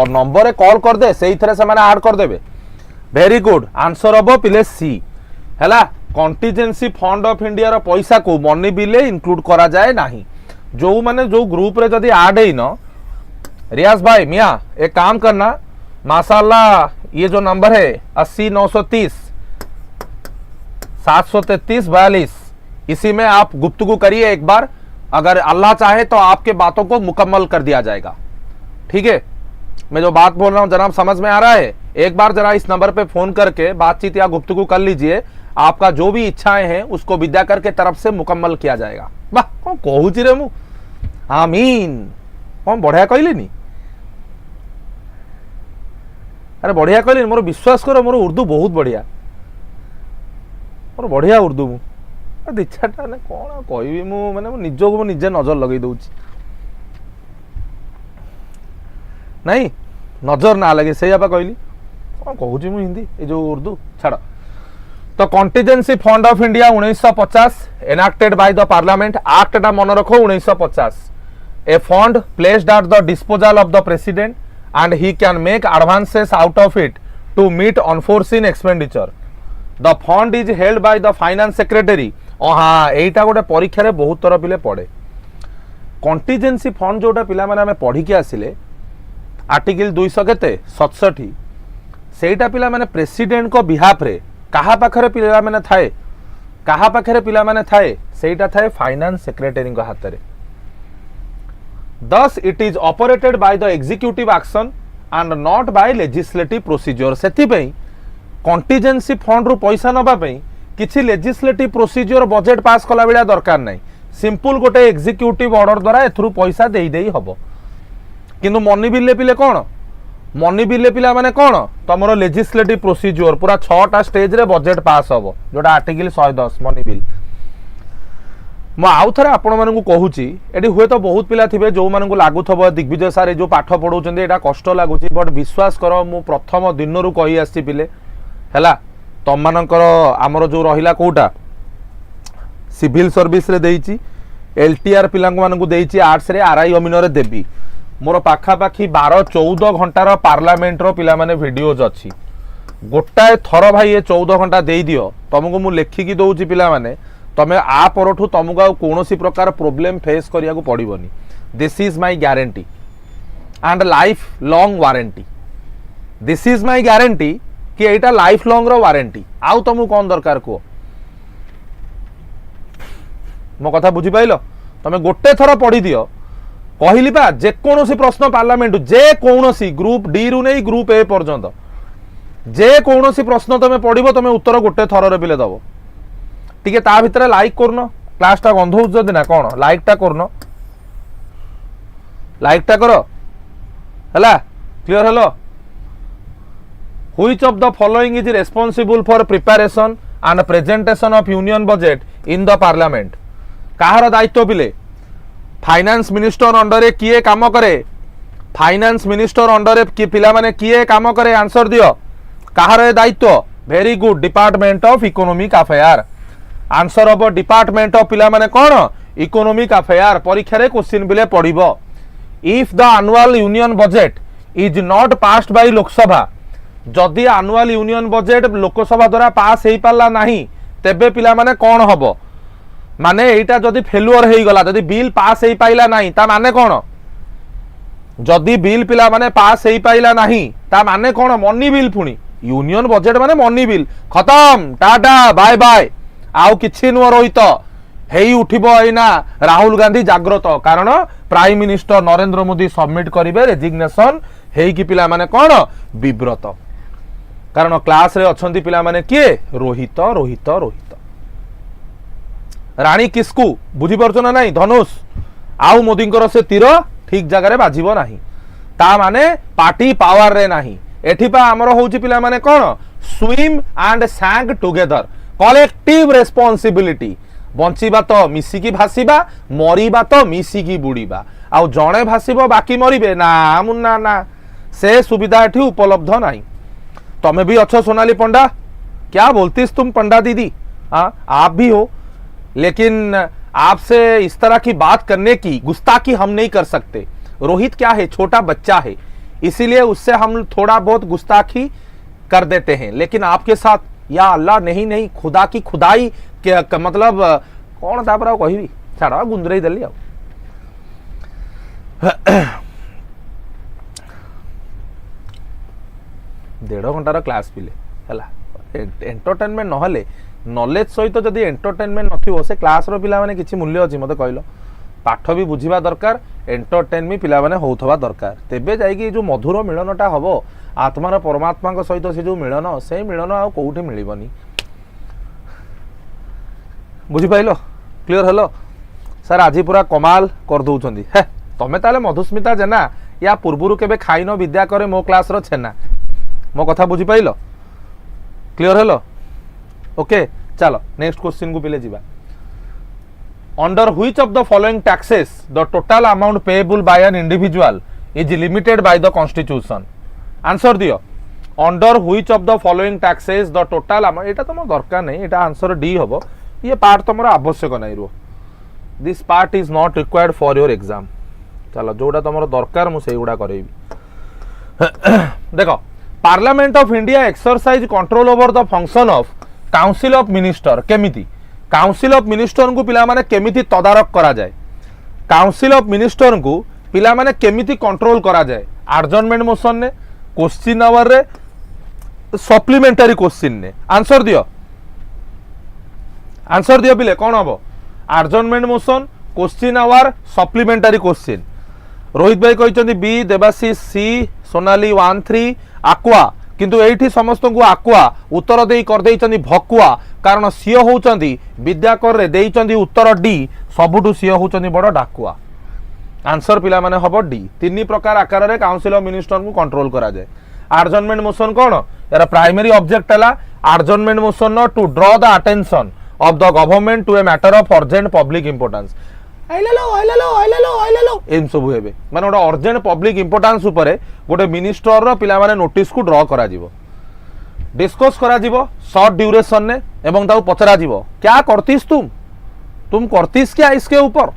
नंबर कॉल कर दे, से ऐड कर देबे। Very good. आंसर हम पिले सी हैला। कंटीजेंसी फंड ऑफ इंडिया रो पैसा को मनी बिल इंक्लूड करा जाए नहीं। जो माने जो ग्रुप रे जदी ऐड है न रियाज भाई मियां एक काम करना, माशाल्लाह ये जो नंबर है 80 930 733 42 इसी में आप गुफ्तगू करिए एक बार। अगर अल्लाह चाहे तो आपके बातों को मुकम्मल कर दिया जाएगा। ठीक है, मैं जो बात बोल रहा हूं जनाब समझ में आ रहा है? एक बार जरा इस नंबर पे फोन करके बातचीत या गुफ्तगू कर लीजिए। आपका जो भी इच्छाएं हैं उसको विद्याकर के तरफ से मुकम्मल किया जाएगा। वाह कौन कहूची रे मु आमीन। कौन बढ़िया कहली? अरे बढ़िया कहली, मोर विश्वास करो मोर उर्दू बहुत बढ़िया, मोर बढ़िया उर्दू मु दिछाटा ने कौन कहबी मु माने मु निजको निजे नजर लगे दउची नहीं नजर ना लगे से आपा कहली। कौन कहूची मु हिंदी ए जो उर्दू छाड़। तो contingency fund of India 1950 enacted by the parliament. Act टा मन रखो 1950। A fund placed at the disposal of the president and he can make advances out of it to meet unforeseen expenditure. The fund is held by the finance secretary. हाँ एटा गोटे परीक्षा रे बहुत तरह पिले पड़े। कंटीजेंसी फंड जोटा पिला माने हमें पढ़ी के आसिले आर्टिकल 200 केते 67 सेटा पिला माने प्रेसिडेंट को बिहाफ रे कहा पाखरे पिला माने थाए, कहा पाखरे पिला माने थाए सेटा थाए फाइनेंस सेक्रेटरी को हाथ रे। Thus it is operated by the executive action and not by legislative procedure। सेथि पई कंटीजेंसी फंड रु पैसा नबा पई किछि लेजिस्लेटिव प्रोसीजर बजेट पास कला बेला दरकार नहीं। सिंपल गोटे एग्जीक्यूटिव ऑर्डर द्वारा एथरु पैसा देई देई हबो। किंतु मनी बिल पिले कौन मनी बिल पिला माने कौन तुम लेजिस्लेटिव प्रोसीजर पूरा 6टा स्टेज रे बजेट पास हम जोटा आर्टिकल 110 मनी बिल। मैं आउ थे आपण मानू कहूँ ये हुए तो बहुत पिला थे जो मानू लागू दिग्विजय सारे जो पाठ पढ़ाऊँ यहाँ कष्ट लगुच बट विश्वास कर मु प्रथम दिन रू कही आसी पिले है तुम मानकर आमर जो रहा कौटा सिविल सर्विस रे देइची LTR पिला देइची आर्ट्स रे RI अमीन रे देवी मोर पाखापाखि 12-14 घंटार पार्लियामेंट रो पिला माने वीडियोज अच्छी गोटाए थर भाई ये 14 घंटा दे दियो तुमको मु लेखिकी दउची पिला माने तमे आ परठू तुमको आ कोनोसी प्रकार प्रॉब्लम फेस करिया को पड़िबनी। This is my guarantee and life long warranty. This is my guarantee कि एटा लाइफ लॉन्ग रो वारंटी। आउ तुमको कौन दरकार को मो कथा बुझी पाइल तमे गोटे थर पढ़ी दियो कहली पा जेकोसी प्रश्न पार्लियामेंट जेकोसी ग्रुप डी रु नहीं ग्रुप ए पर्यंत जेकोसी प्रश्न तुम पढ़ो तुम उत्तर गोटे थर रे पिले दब टिके ता भितर लाइक करन क्लासटा गंधौछ जदि ना कौन लाइकटा करन लाइकटा कर हला क्लियर हेलो। Which of the following is responsible for preparation and presentation of union budget in the parliament कहार दायित्व पिले फाइनेंस मिनिस्टर अंडर किए काम करे फाइनेंस मिनिस्टर अंडर पिला माने किए काम करे आंसर दियो कहार दायित्व very good department of economic affair answer हम डिपार्टमेंट ऑफ पिला माने कौन इकोनॉमिक अफेयर परीक्षा रे क्वेश्चन बिले पड़िबो। If the annual union budget is not passed by Lok Sabha जदि एनुअल यूनियन बजेट लोकसभा द्वारा पास हो पाला नहीं तेबे पिला माने कौन हबो माने एटा जदि फेलुअर हो गला जदि बिल पास हो पाइला नहीं ता माने कौन जदि बिल पिला माने पास हो पाइला नहीं ता माने कौन मनी बिल पुणी यूनियन बजेट माने मनी बिल खत्म टाटा बाय बाय आउ किछि नुह रोहित हेई उठिबो एना राहुल गांधी जाग्रत कारण prime minister Narendra Modi submit करिवे रेजिग्नेशन हेई कि पिला माने कौन विव्रत कारण क्लास रे अछंती पिला माने किए रोहित रोहित रोहित रानी किसकु बुझी पारछ ना नहीं धनुष आउ मोदी से तीर ठीक जगह रे बाजिबो नाही ता माने पार्टी पावर रे नाही एठी पा हमर होउची पिला माने कोन swim and sank together collective responsibility बंचीबा तो मिसिकी भासीबा मरीबा तो मिसिकी बुड़ीबा आउ जणे भासीबो बाकी मरीबे ना मुन्ना ना से सुविधा एठी उपलब्ध नाही। तमे भी अच्छो सोनाली पंडा क्या बोलतीस तुम पंडा दीदी आप भी हो लेकिन आपसे इस तरह की बात करने की गुस्ताखी हम नहीं कर सकते। रोहित क्या है छोटा बच्चा है इसीलिए उससे हम थोड़ा बहुत गुस्ताखी कर देते हैं लेकिन आपके साथ या अल्लाह नहीं नहीं खुदा की खुदाई के मतलब कौन था पर कही छाड़ा गुंदरे देली आ 1.5 घंटार क्लास पिले है एंटरटेनमेंट नहले नॉलेज सहित जदि एंटरटेनमेंट नथिबो से क्लास रो पिला माने किछि मूल्य अछि मते कहलो पाठ भी बुझिबा दरकार एंटरटेन भी पिला माने होउथबा दरकार तेबे जाई कि जो मधुर मिलनटा हबो आत्मार परमात्मा सहित से जो मिलन से मिलन आ कोउठी मिलिबनी बुझी पाइलो क्लियर हेलो सर आज पूरा कमाल कर दउछंदी हे तमे ताले मधुस्मिता जेना या पूर्वरु केबे खाइनो विद्या करे मो क्लास रो छेना मो कथा बुझी पाइलो क्लियर हेलो ओके चलो नेक्स्ट क्वेश्चन को पिले जीवा under which of the following taxes the total amount payable by an individual is limited by the constitution answer दियो under which of the following taxes the total amount एटा तुम दरकार नहीं एटा answer D हबो ये पार्ट तुम आवश्यक नहीं रो this part is not required for your exam चलो जोड़ा तुम दरकार मुझे गुड़ा करेबी देखो parliament of India exercise control over the function of council of minister केमिति काउंसिल ऑफ मिनिस्टर को पिला माने केमिति तदारक करा जाए काउंसिल ऑफ मिनिस्टर को पिला माने केमिति कंट्रोल करा जाए एडजर्नमेंट मोशन ने क्वेश्चन आवर रे सप्लीमेंटरी क्वेश्चन ने आंसर दियो पिले कौन हम adjournment motion question hour supplementary question Rohit भाई कहते बी देवाशीष सी सोनाली 1-3 आकुआ किंतु एठी समस्त को आकुआ उत्तर दे कर देइचंदी भकुआ कारण सी होउचंदी विद्याकर रे देइचंदी उत्तर डी सबुटु सी होउचंदी बड़ डाकुआ आंसर पिला माने हबो डी। तीन प्रकार आकार रे काउंसिल ऑफ मिनिस्टर को कंट्रोल करा जाए। आडजर्नमेंट मोशन कौन यार प्राइमरी ऑब्जेक्ट है adjournment motion to draw the attention of the government to a matter of urgent public importance एम सब हे माने गोटे अर्जेंट पब्लिक इंपोर्टेंस उपरे गोटे मिनिस्टर रो पिला माने नोटिस को ड्रॉ करा जीवो डिस्कस करा जीवो शॉर्ट ड्यूरेशन ने एवं ताऊ पचरा जीवो क्या करतीस तुम करतीस क्या इसके ऊपर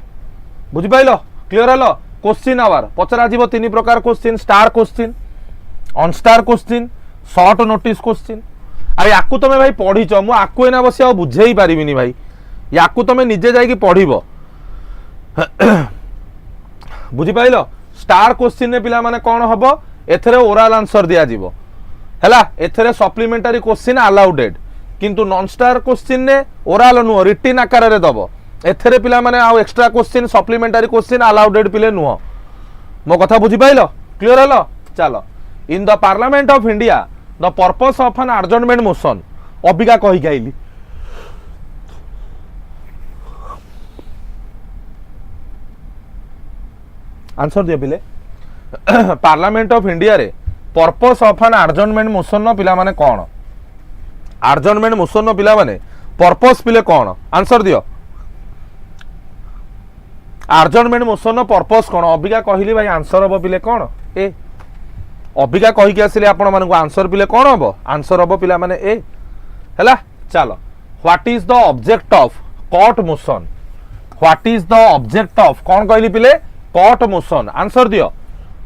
बुझि पाइलो क्लियर हलो क्वेश्चन आवर पचरा जीवो तीन प्रकार question star question on star question short notice question अरे याकू तमे भाई पढ़ीच मु आकू एना बसी आ बुझेई पारिबिनी भाई याकू तमे निजे जाई कि पढ़िबो बुझी पाइलो स्टार क्वेश्चन ने पिला माने कोन हबो एथरे ओरल आंसर दिया जीवो हैला एथरे सप्लीमेंटरी क्वेश्चन अलाउडेड किंतु नॉन स्टार क्वेश्चन ने ओरल नु रिटन आकार रे दबो एथरे पिला माने आ extra question supplementary question allowed पिले नुह मो कथा बुझी पाइलो क्लियर हलो चलो in the parliament of India the purpose of an adjournment motion अबिका कहि गाइली आंसर दियो पिले पार्लियामेंट ऑफ इंडिया रे purpose of an adjournment motion नो पिला माने कोन एडजर्नमेंट मोशन नो पिला माने पर्पस पिले कोन आंसर दियो एडजर्नमेंट मोशन नो पर्पस कोन अबिका कहिली भाई आंसर हबो पिले कोन ए अबिका कहि के आसिले आपण मानको आंसर पिले कोन हबो आंसर हबो पिला माने ए हैला चलो what is the object of cut motion what is the object of कोन कहली पिले कोर्ट मोशन आंसर दियो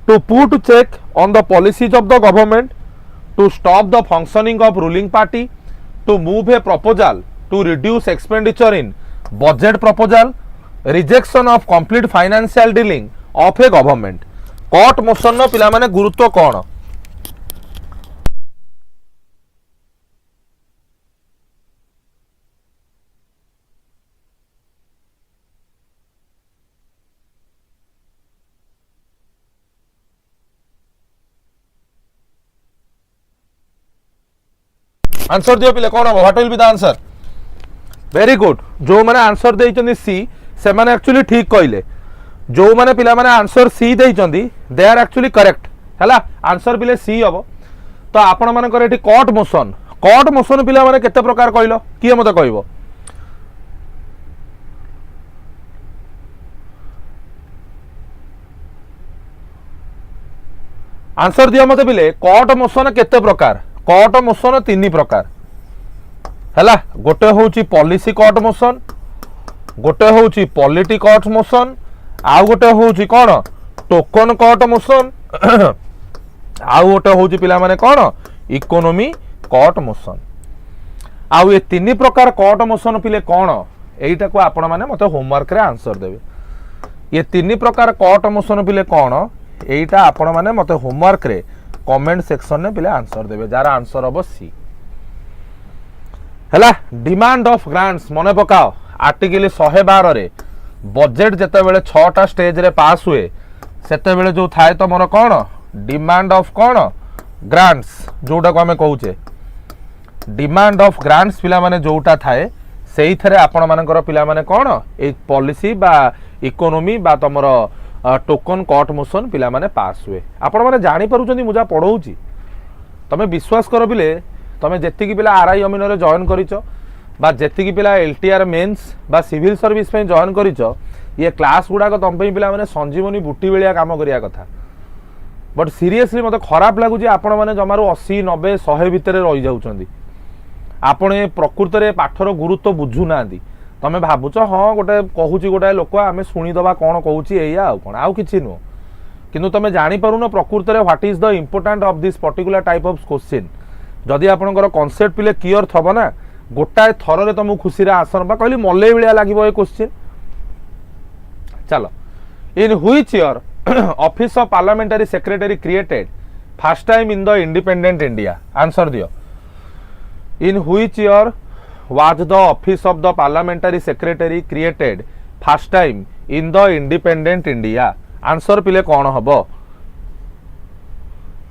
to put check on the policies of the government to stop the functioning of ruling party to move a proposal to reduce expenditure in budget proposal rejection of complete financial dealing of a government cut motion नो पिला माने गुरुत्व कोन answer दियो पिले कोन what will be the answer very good जो माने आंसर देइचंदी सी से माने एक्चुअली ठीक कहले जो माने पिला माने आंसर सी देइचंदी दे आर एक्चुअली करेक्ट हैला आंसर पिले सी हबो तो आपण मानकर एठी कोर्ट मोशन पिला माने केते प्रकार कहलो किए मते कहबो आंसर दियो मते पिले कोर्ट मोशन केते प्रकार कोर्ट मोशन तीन प्रकार हैला गोटे होची पॉलिसी कोर्ट मोशन गोटे होची पॉलिटी कोर्ट मोशन आउ गोटे होची कोन टोकन कोर्ट मोशन आउ गोटे होची पिला माने कोन इकोनॉमी कोर्ट मोशन आउ ये तीन प्रकार कोर्ट मोशन पिले कोन एइटा को आपण माने मते होमवर्क रे आंसर देबे ये तीन प्रकार कोर्ट मोशन पिले कोन एइटा आपण माने मते होमवर्क रे कमेंट सेक्शन ने पिले आंसर देबे जार आंसर हबो सी हैला डिमांड ऑफ ग्रांट्स मने पकाओ आर्टिकल 112 रे बजेट जते बेले 6टा स्टेज रे पास हुए सेते बेले जो थाए तो मोर कोन डिमांड ऑफ कोन ग्रांट्स जोटा को हमें कहूचे डिमांड ऑफ ग्रांट्स पिला माने जोटा थाए सेही थरे आपण मानकर पिला माने कोन ए पॉलिसी बा इकोनॉमी बा तमरो टोकन कोर्ट मोशन पिला माने पास हुए आपण माने जानि परुचंदी मुजा पढौची तमे विश्वास कर बिले तमे जेति की पिला आरआई अमीन रे जॉइन करिचो बा जेति की पिला एलटीआर मेंस बा सिविल सर्विस पे जॉइन करिचो ये क्लास गुडा को तम पे पिला माने संजीवनी बुटी बेलिया काम करिया कथा बट सीरियसली मते खराब लागु जे आपण माने जमारो 80 90 100 भितरे रहि जाउचंदी आपण ए प्रकृति रे पाठर गुरुत्व बुझु नांदी तमे भाबुच हाँ गोटे कहूची गोटे लोक आम शुणीदबा कौन कहूँ या कौन आउ कि नुह किंतु तुम जापर प्रकृत में what is the important of this particular type of question जदि आपंकर कॉन्सेप्ट पिले क्लियर थब ना गोटाए थर तुमको खुशी आंसर बा कहली मल्ले भाया लगे क्वेश्चन चलो in which year office of parliamentary secretary created first time in the independent India answer दियो in which year was the office of the parliamentary secretary created first time in the independent India answer पिले कौन हबो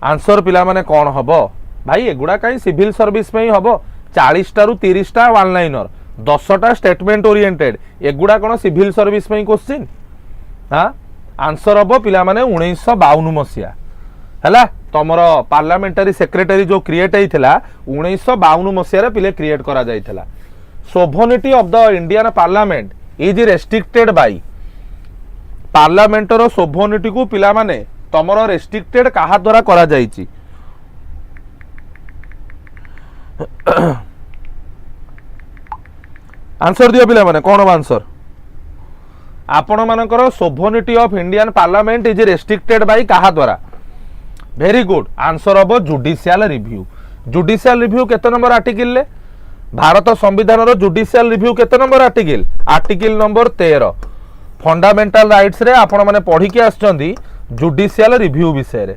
answer पिला माने कौन हबो भाई एगुड़ा कहीं सिविल सर्विस में ही हबो 40 टारू 30 टा वन लाइनर 10 टा स्टेटमेंट ओरिएंटेड एगुड़ा कौन सिविल सर्विस में ही क्वेश्चन हाँ आंसर हम पिला माने 1952 मसीहा है तुमर पार्लियामेंटारी सेक्रेटरी जो क्रिएट होता 1952 मसीह पिले क्रिएट करा जाइथिला। Sovereignty of the Indian parliament is restricted by parliamentary sovereignty को पिला माने तमर रेस्ट्रिक्टेड कहा द्वारा करा जाइछि। आंसर दियो पिला माने कोन आंसर आपण मानकर sovereignty of Indian parliament is restricted by कहा द्वारा। वेरी गुड आंसर हम जुडिशियल रिव्यू। जुडिशियल रिव्यू केते नंबर आर्टिकल ले भारत संविधान रो जुडिशियल रिव्यू केते number article article number 13 fundamental rights रे आपण माने पढ़ी के आछंदी जुडिशियल रिव्यू विषय रे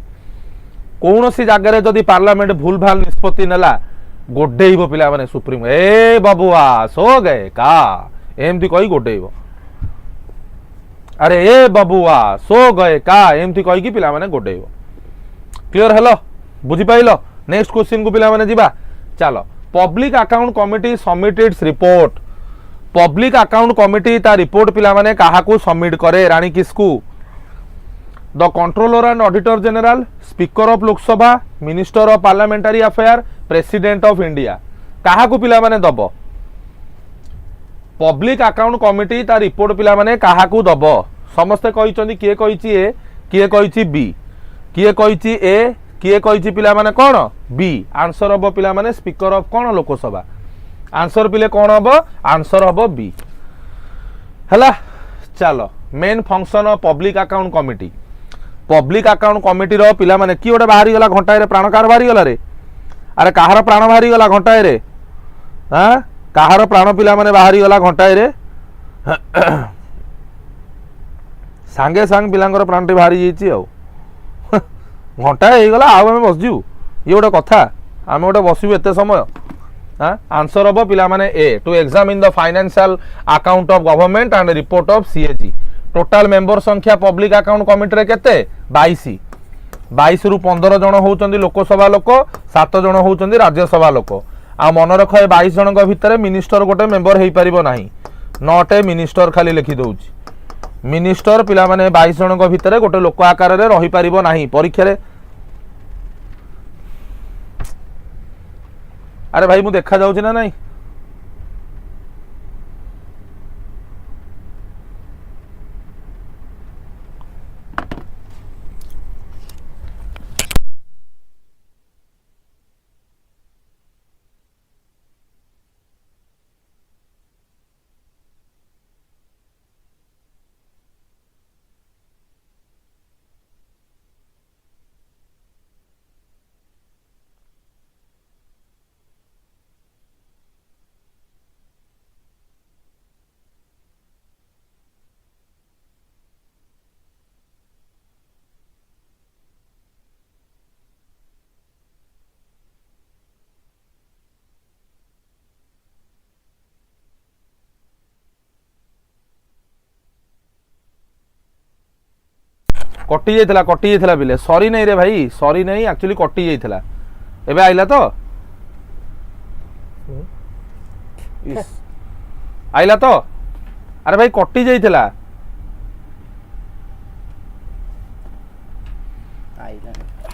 कौन सी जगह रे जदी पार्लियामेंट भूल भाल निष्पत्ति नेला गोडेइबो पिला माने सुप्रीम ए बाबुआ सो गए का एमती कही गोडेइबो अरे ए बाबुआ सो गए का एमती कही कि पिला माने गोडेइबो। क्लियर हेलो बुझी पाइलो। नेक्स्ट क्वेश्चन को पिला माने जिबा चलो। Public account committee submits report. Public account committee ता रिपोर्ट पिला माने काहा को सबमिट करे रानी किसकू the controller and auditor general speaker of Lok Sabha minister of parliamentary affair president of India काहा को पिला माने दबो पब्लिक अकाउंट कमिटी ता रिपोर्ट पिला माने काहा को दबो समस्त कहिचंदी किए कहिची ए किए कहिची बी किए कहिची ए किए कहिची पिला माने कोन बी आंसर हबो पिला माने स्पीकर ऑफ कोन लोकसभा आंसर पिले कोन हबो आंसर हबो बी हला। चलो main function of public account committee public account committee रो पिला माने की ओडे बाहरी गला घंटा रे प्राणकार बाहरी गला रे अरे काहार प्राण बाहरी गला घंटा रे हां काहार प्राण पिला माने बाहरी गला घंटा रे सांगे सांग पिलांगर प्राणटी बाहरी जाइछि आ घंटा हो गला आम बसजु ये गोटे कथा आम गोटे बसबू एत समय आंसर हम पिला माने A to examine the financial account of government and report of CAG. Total member संख्या पब्लिक अकाउंट कमिटी रे केते 22 रु 15 जन होउचंदी लोकसभा लोक 7 जन होउचंदी राज्यसभा लोक आ मन रख 22 जन भितर मिनिस्टर गोटे मेंबर हेई परिबो नाही नॉट ए मिनिस्टर खाली लिखि दउची मिनिस्टर पिला माने 22 जन भितर गोटे लोक आकार रे रही परिबो नाही परीक्षा रे। अरे भाई मु देखा जाउची ना नहीं कटि जाइथिला बिले सॉरी नहीं रे भाई सॉरी नहीं एक्चुअली कटि जाइथिला एबे आइला तो आइला तो अरे भाई कटि जाइथिला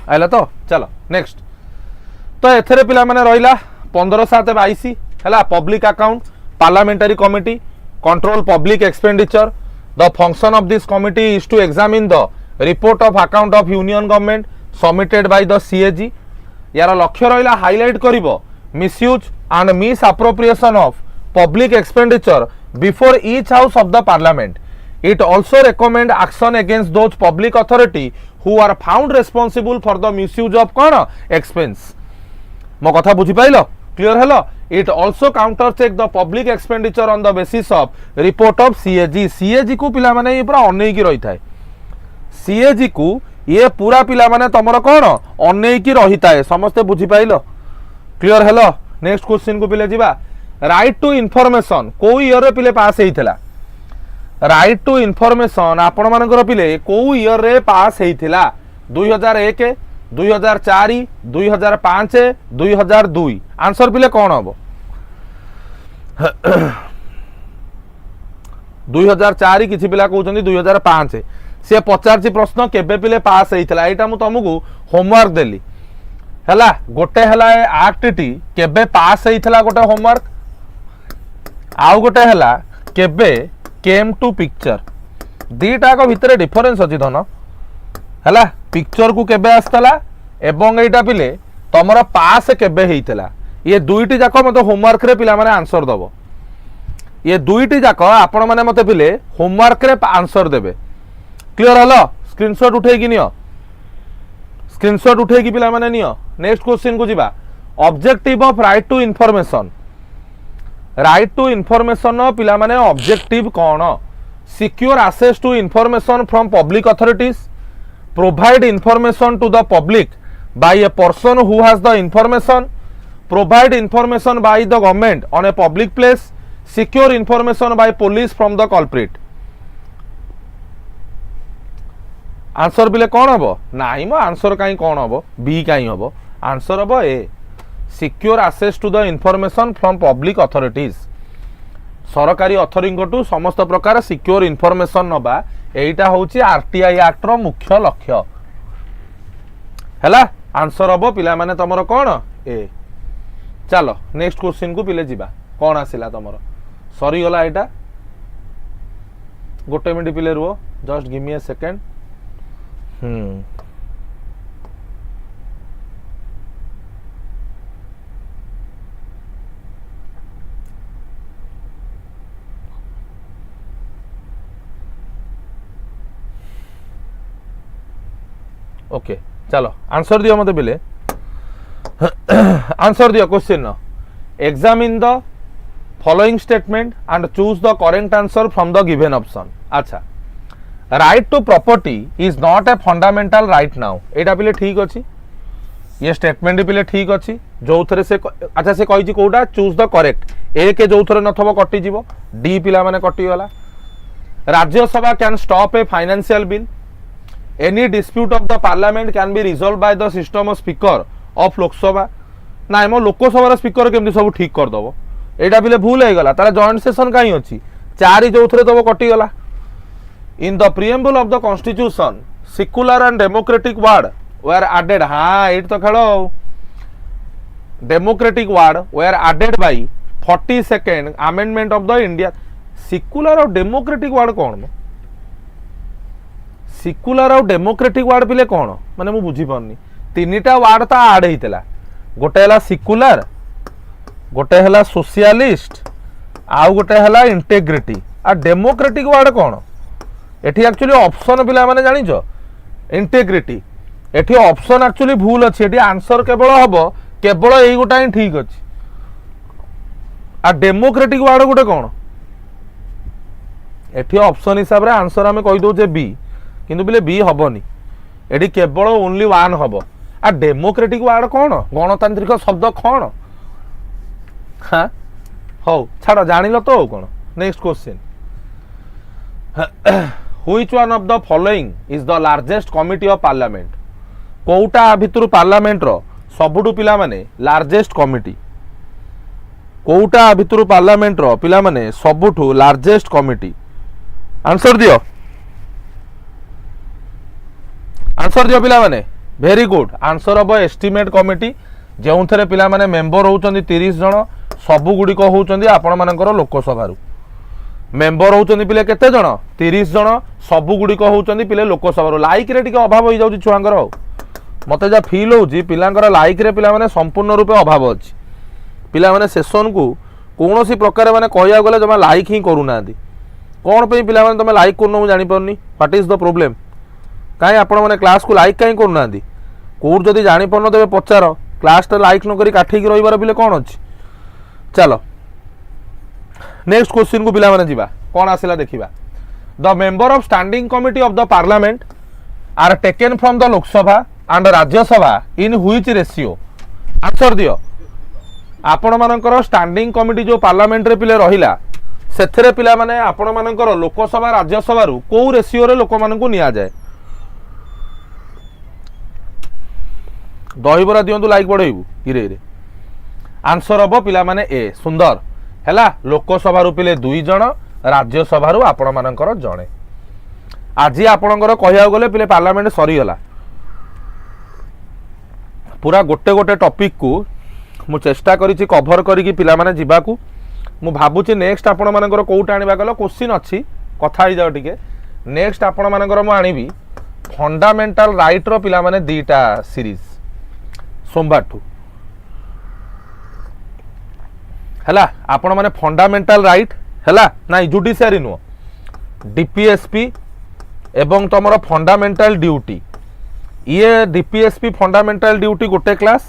आइला तो चलो नेक्स्ट तो एथरे पिला माने रहिला 15/7/22 हैला public account parliamentary committee control public expenditure the function of this committee is to examine the report of account of union government submitted by the CAG. यार लक्ष्य रहिला हाईलाइट करिवो misuse and misappropriation of public expenditure before each house of the parliament. It also recommend action against those public authority who are found responsible for the misuse of कोन expense. मो कथा बुझी पाइलो clear हेलो। It also counter check the public expenditure on the basis of report of CAG. CAG को पिला माने ये पूरा अनेई की रही थाए सीएजी को ये पूरा पिला माने तमरो कोन अनेई की रही थाए समस्ते बुझी पाइलो क्लियर हेलो। नेक्स्ट क्वेश्चन को पिले जिबा राइट टू इन्फॉर्मेशन को ईयर रे पिले पास हेइथिला राइट टू इन्फॉर्मेशन आपण मानकर पिले को ईयर रे पास हेइथिला 2001 2004 2005 2002 आंसर पिले कौन हम 2004 किसी पिला कहते 2005 सी पचार प्रश्न केबे पिले पास होता यहाँ मुझे तुमको होमवर्क देली है गोटे है आक्ट टी केबे पास होता गोटे होमवर्क आउ गोटे है केबे केम टू पिक्चर दीटा भितर डिफरेन्स अच्छी धन है पिक्चर को केबे आसला एवं यहाँ पिले तुम पास केबे होता ये दुईटी जाक मत होमवर्क रे पिला माने आंसर दब ये दुईटी जाक आपण माने मते पिले होमवर्क रे आंसर देबे क्लियर हलो स्क्रीनशॉट उठे कि नियो स्क्रीनशॉट उठे कि पिला माने नियो नेक्स्ट क्वेश्चन को जीवा objective of right to information पिला माने ऑब्जेक्टिव कौन secure access to information from public authorities provide information to the public by a person who has the information provide information by the government on a public place secure information by police from the culprit answer बिले कौन हम नाई मो answer कहीं कौन हम B कहीं हम आंसर हम a secure access to the information from public authorities सरकारी अथॉरिटी समस्त प्रकार सिक्योर इन्फॉर्मेशन नबा एटा होची आरटीआई एक्ट रो मुख्य लक्ष्य हैला आंसर हम पिला माने तमरो कौन ए चलो नेक्स्ट क्वेश्चन को पिले जीवा कौन आसिला तमरो सरी गला एटा गोटे मिनिट पिले रुओ just give me a second okay चलो आंसर दियो मते बिले आंसर दियो question examine the following statement and choose the correct answer from the given option अच्छा right to property is not a fundamental right now एटा पिले ठीक अछि ये स्टेटमेंट पिले ठीक अछि जो थरे से अच्छा से कहि कोडा चूज द करेक्ट ए के जो थरे नथबो कटि जीवो डी पिला माने कटि गला Rajya Sabha can stop a financial bill any dispute of the parliament can be resolve by the system of speaker of Lok Sabha ना मो लोकसभा स्पीकर केमती सब ठीक कर दबो एटा पिले भूल हो गला तारा जॉइंट सेशन कहीं अच्छी चारि जो थरे दबो कटि गला In the preamble of the Constitution, secular and democratic word were added. हाँ ये तो खड़ो democratic word were added by 42nd amendment of the India. Secular और democratic word कौन? Secular और democratic word पिले कौन? माने मु बुझी पारनी. तीनिटा word ता add हितला. गोटे हला secular, गोटे हला socialist, आउ गोटे हला integrity. आ democratic word कौन? एठी एक्चुअली ऑप्शन पिला माने जानि छ इंटेग्रिटी एठी ऑप्शन एक्चुअली भूल अछि एठी आंसर केवल हबो केवल एई गोटा ही ठीक अछि आ डेमोक्रेटिक वर्ड गोटे कोन एठी ऑप्शन हिसाब रे आंसर हमें कहि दउ जे बी किंतु बिले बी हबोनी एठी केवल ओनली वन हबो आ डेमोक्रेटिक वर्ड कोन गणतांत्रिक शब्द कोन हां हो छाड़ जानिलो तो कोन next question Which one of the following is the largest committee of parliament? कोउटा भितरु पार्लियामेंट रो सबुठु पिला माने लार्जेस्ट कमिटी कोउटा भितरु पार्लियामेंट रो पिला माने सबुठु लार्जेस्ट कमिटी आंसर दियो पिला माने वेरी गुड आंसर अब एस्टिमेट कमिटी जेउ थरे पिला माने मेंबर होउचंदी 30 जण सबु गुडी को होउचंदी आपण मानकर लोकसभा रु मेंबर होउचंदी पिले केते जण 30 जण सबु गुडी को होउचंदी पिले लोकसभा रु लाइक रे टिके अभाव होई जाउची छुआंगर मते जा फील होउची पिलांकर लाइक रे पिला माने संपूर्ण रूपे अभाव अछि पिला माने सेशन को कोनोसी प्रकार माने कहया गले जमा लाइक ही करू नांदी कोन पे पिला माने तमे लाइक करनो मु जानि परनी व्हाट इज द प्रॉब्लम काई आपण माने क्लास को लाइक काई करू नांदी कोड जदी जानि परनो देबे पचारो क्लास ता लाइक न करी काठी की रहिबार पिले कोन अछि चलो नेक्स्ट क्वेश्चन को पिला माने जीवा कोन आसिला देखिबा the member of standing committee of the Parliament are taken from the Lok Sabha and Rajya Sabha in which ratio answer दियो आपण मानकर स्टैंडिंग कमिटी जो पार्लियामेंट रे पिले रहिला सेथरे पिला माने आपण मानकर लोकसभा राज्यसभा रु को रेशियो रे लोक मानन को निया जाय दहीबरा दियंतु लाइक बढ़ाइबू हिरे हिरे आंसर हम पिला माने ए सुंदर हैला लोकसभा रु पिले 2 जण राज्यसभा रु आपण मानकर जणे आज आपणकर कह गले पिले पार्लियामेंट सरीगला पूरा गोटे गोटे टॉपिक को मु चेष्टा करी कभर करी पिला माने जीवाकू मु भाबुची नेक्स्ट आपण मानकर कोउटा आनिबा गलो क्वेश्चन अछि कथा ही जाओ टिके नेक्स्ट आपण मानकर मु आनिबी फंडामेंटल राइट रो पिला माने दीटा सीरीज सोमवार ठू हला आपण माने फंडामेंटल राइट हला नाइ जुडिशियरी नो डीपीएसपी एवं तमरो फंडामेंटल ड्यूटी ये डीपीएसपी फंडामेंटल ड्यूटी गोटे क्लास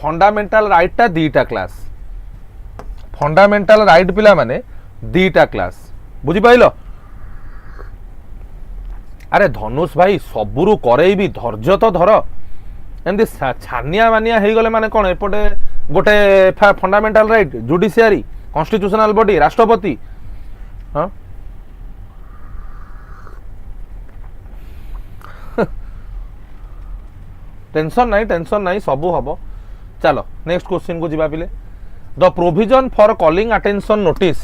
फंडामेंटल राइट टा दीटा क्लास फंडामेंटल राइट पिला माने दीटा क्लास बुझी पाइलो अरे धनुष भाई सबुरु करई भी धैर्य तो धर एमती छानिया मानिया हो गले माने कौन एपटे गोटे fundamental right judiciary constitutional body राष्ट्रपति हाँ टेंशन नहीं सबू हम चलो नेक्स्ट क्वेश्चन को जीवा पिले the provision for calling attention notice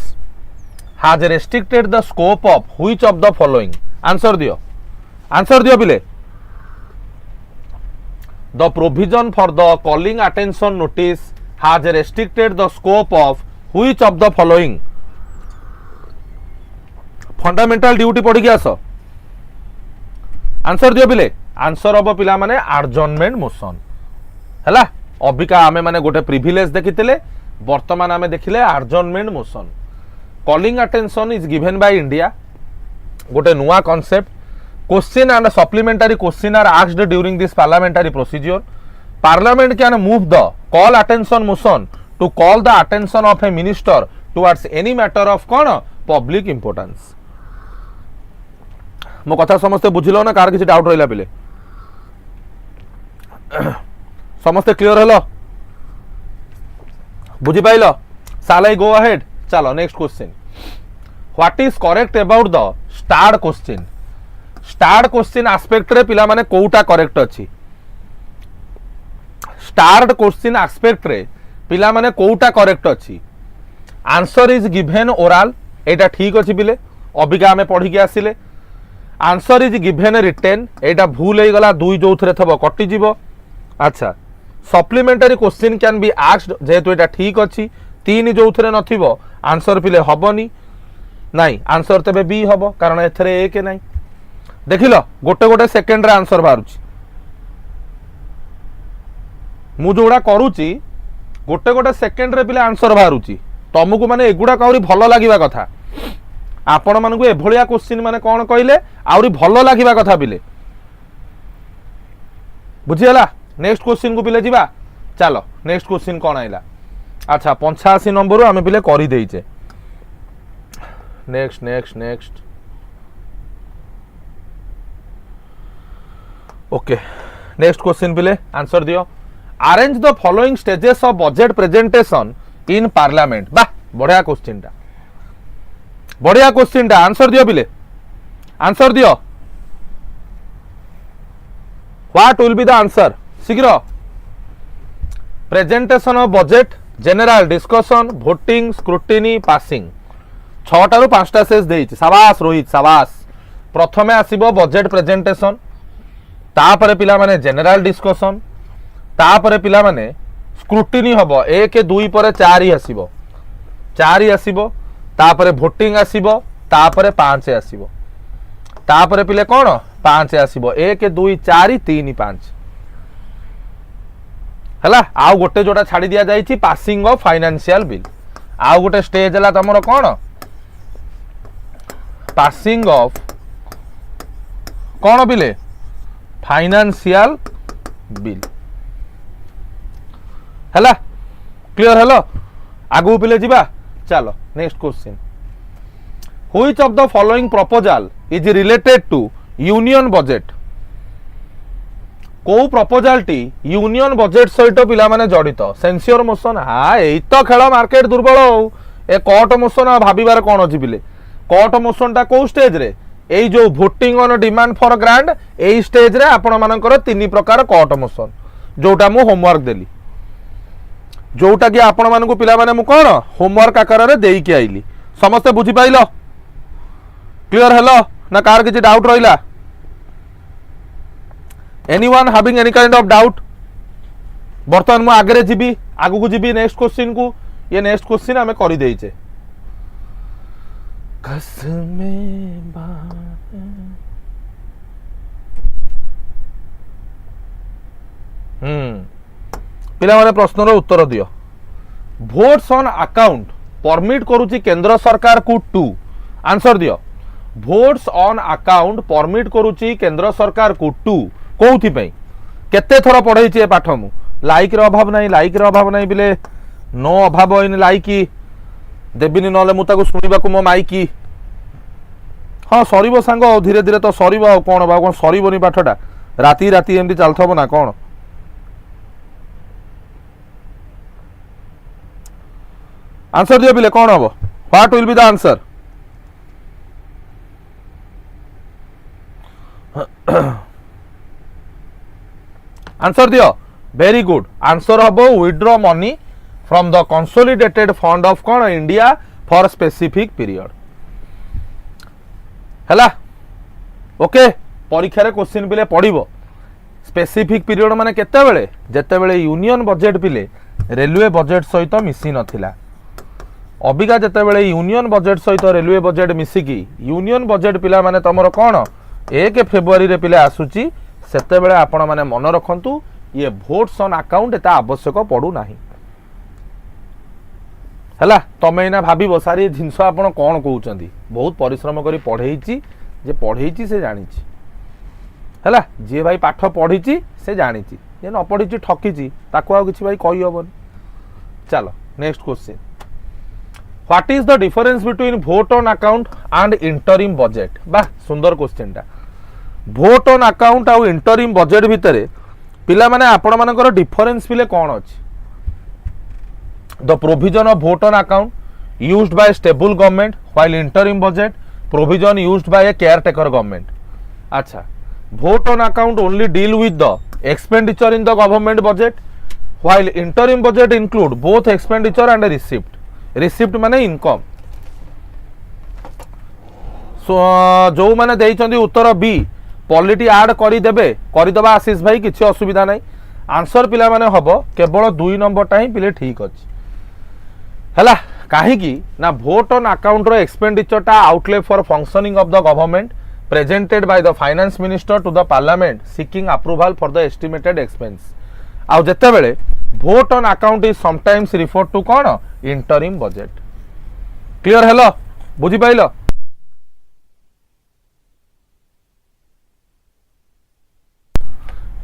has restricted the scope of which of the following answer दियो पिले the provision for the calling attention notice has restricted the scope of which of the following fundamental duty पढ़ी आस answer दियो please answer हम पिला माने आडजर्नमेंट motion हैला अबिका आमे माने गोटे प्रिविलेज देखिथिले वर्तमान आमे देखिले adjournment motion calling attention is given by India गोटे नुआ concept question and supplementary question are asked during this parliamentary procedure parliament can move the call attention motion to call the attention of a minister towards any matter of कौन public importance मो कथा समस्ते बुझिलो ना car किसी doubt रहिला पिले समस्ते clear hello बुझी पाइल साल आई गो अहेड चलो next question what is correct about the starred question aspect रे पिला माने कोउटा करेक्ट अछि स्टार्ड क्वेश्चन एस्पेक्ट रे पिला माने कोउटा करेक्ट अछि आंसर इज गिवन ओरल एटा ठीक अछि बिले अबिका हमें पढ़ी के आसिले आंसर इज गिवन रिटेन एटा भूल हो गला दुई जोथरे थबो कटि जीवो अच्छा supplementary question can be asked जेहेतु एटा ठीक अछि तीन जोथरे नथिबो आंसर पिले हबनी नाही आंसर तबे बी हबो कारण एथरे एक नाही देखिलो गोटे गोटे सेकेंड रे आंसर बारुची मु जोड़ा करूची गोटे गोटे सेकेंड रे पिले आंसर बारुची तुमको माने एगुडा काउरी भलो लागिबा कथा आपण मानकु एभलिया क्वेश्चन माने कोन कहले आउरी भलो लागिबा कथा पिले बुझियला नेक्स्ट क्वेश्चन को पिले जीवा चलो नेक्स्ट क्वेश्चन कौन आइला अच्छा 85 नंबर आमे पिले करी देइचे next next next okay next question please answer दियो arrange the following stages of budget presentation in parliament बा बढ़िया क्वेश्चन टा आंसर दियो पिले आंसर दियो what will be the answer शीघ्र presentation of budget general discussion voting scrutiny passing 6 रु 5टा शेष देइछि शाबाश रोहित शाबाश प्रथमे आसीबो बजेट प्रेजेंटेशन तापरे पिला माने जनरल डिस्कशन तापरे पिला माने स्क्रूटिनी हबो 1 2 पर 4 आसीबो 4 आसीबो तापरे वोटिंग आसीबो तापरे 5 आसीबो तापरे पिले कोन 5 आसीबो 1 2 4 3 5 हला आउ गोटे जोटा छाड़ी दिया जाइछि पासिंग ऑफ फाइनेंशियल बिल आउ गोटे स्टेज हला तमरो कोन पासिंग ऑफ कोन बिले फाइनेंशियल बिल हला क्लियर हेलो आगु पिले जीवा चलो next question which of the following proposal is related to union budget को प्रपोजल टी यूनियन बजेट सहित पिला माने जड़ित सेंसियर मोशन हाँ एई तो खेल मार्केट दुर्बल हो ए कट मोशन भाबिबार कोन अछि बिले कट मोशन टा को स्टेज रे एई जो voting on demand for grant AE stage रे आपण मानकर तीन प्रकार कट मोशन जोटा मु होमवर्क देली जोटा कि आपण मानकु पिला माने मु कोन होमवर्क आकार रे देई के आइली समस्त बुझी पाइलो क्लियर हेलो ना कार किसी डाउट रहिला anyone having any kind of doubt बर्तमान मु आगे जीवी आगु को जीवी नेक्स्ट क्वेश्चन को ये नेक्स्ट क्वेश्चन आमे करि देइछे कसमें पिला माने प्रश्न रो उत्तर दियो वोट्स ऑन अकाउंट परमिट करूची केंद्र सरकार को टू आंसर दियो वोट्स ऑन अकाउंट परमिट करूची केंद्र सरकार को टू कोउथि पई केते थरा पढै छी ए पाठ मु लाइक रो अभाव नाही बिले नो अभाव इन लाइक देबिनी नले मु ताको सुनिबा को मो माइकी हाँ सरीबो सांग धीरे धीरे तो सरीबो कोन बा कोन सरीबोनी पाठटा राती राती एमती चलथबो ना कोन आंसर दियो बिले कौन हम what will be the answer answer दियो वेरी गुड आंसर हम withdraw money from the consolidated fund of कौन इंडिया फॉर स्पेसिफिक पीरियड हैला ओके परीक्षा रे क्वेश्चन बिले पड़िबो स्पेसिफिक पीरियड माने केते बेले जेते बेले यूनियन बजेट बिले रेलवे बजेट सहित मिसी नथिला अबिका जिते बड़े यूनियन बजेट सहित रेलवे बजेट मिसिकी यूनियन बजेट पिला माने तमर कौन 1 फेब्रुआरी रे पिला आसुची सेते बेले आपण माने मन रखंतु ये वोट्स ऑन अकाउंट एता आवश्यक पड़ू नाही हैला तमे ना भाबिबो सारी जिंस आपण कोन कहउचंदी बहुत परिश्रम करी पढेइची जे पढेइची से जानिची हैला जे भाई पाठ पढिची से जानिची जे न पढिची ठकीची ताको आ किछि भाई कहि हबन चलो next question What is the difference between vote on account and interim budget? बा सुंदर क्वेश्चन टा vote on account और interim budget भितरे पिला माने आपण मानकर डिफरेंस पिले कौन अछि the provision of vote on account used by stable government while interim budget provision used by a caretaker government अच्छा vote on account only deal with the expenditure in the government budget while interim budget include both expenditure and receipt receipt माने income so जो माने देइछंदी उत्तर B polity add करि देबे करि दबा आशीष भाई किछि असुविधा नै आंसर पिला माने हबो केवल 2 नंबरटा ही पिले ठीक अछि हला काहे की ना वोट ऑन अकाउंट रो एक्सपेंडिचर टा outlay for functioning of the government presented by the finance minister to the parliament seeking approval for the estimated expense आउ जते बेले vote on account is sometimes refer to कोन interim budget clear hello बुझी पाइलो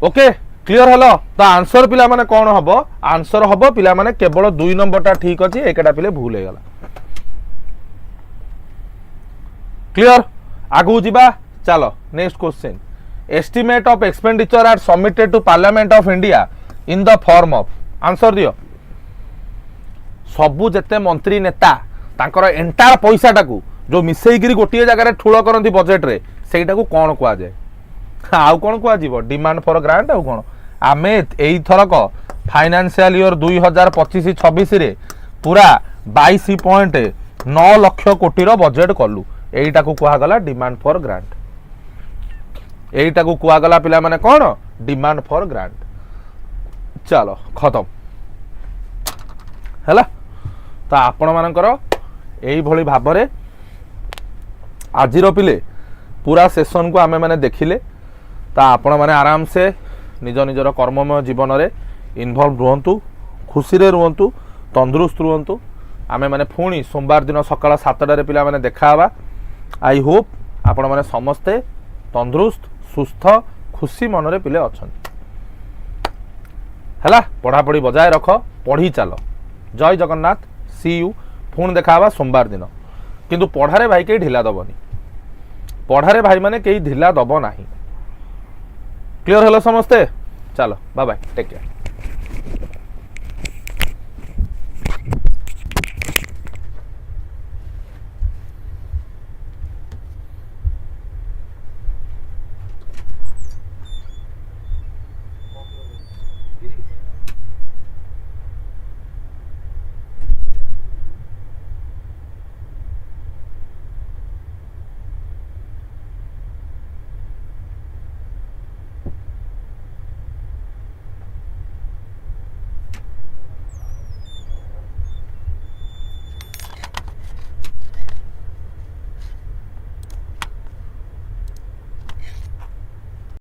okay clear hello तो answer पिला माने कोन हबो आंसर हबो पिला माने केवल 2 नंबरटा ठीक अछि एकटा पिले भूल हे गला क्लियर आगु जीबा चलो next question estimate of expenditure are submitted to Parliament of India in the form of answer दियो सबु जेते मंत्री नेता तांकर एंटायर पैसा टाकू जो मिसेई गिरी गोटिए जगह ठूल करंती बजेट रे सेटा को कोन कुआ जाय आउ कोन कुआ जीवो डिमांड फॉर ग्रांट आउ कोन आमे एई थरक फाइनेंशियल ईयर 2025-26 रे पूरा 22.9 लाख कोटी रो बजेट कलु एईटा को कुआ गला डिमांड फॉर ग्रांट एईटा को कुआ गला पिला माने कोन डिमांड फॉर ग्रांट चलो खत्म हैला तो आपण मानकर एई भली भाबरे आजिरो पिले पूरा सेशन को आमे माने देखिले तो आपण माने आराम से निज निजर कर्ममय जीवन रे इन्वॉल्व रुहंतु खुशी रे रुहंतु तंदुरुस्त रुहंतु आमे माने पुणी सोमवार दिन सकाळ 7टा रे पिला माने देखा हवा आई होप आपण माने समस्ते तंदुरुस्त सुस्थ खुशी मन रे पिले अछन हैला पढ़ा पढ़ी बजाय रख पढ़ी चलो जय जगन्नाथ सी यू पुणी देखा हवा सोमवार दिन किंतु पढ़ारे भाई कहीं ढिला दबनी पढ़ारे भाई माने कहीं ढिला दब नाही क्लियर हेलो समस्ते चलो बाय बाय टेक केयर।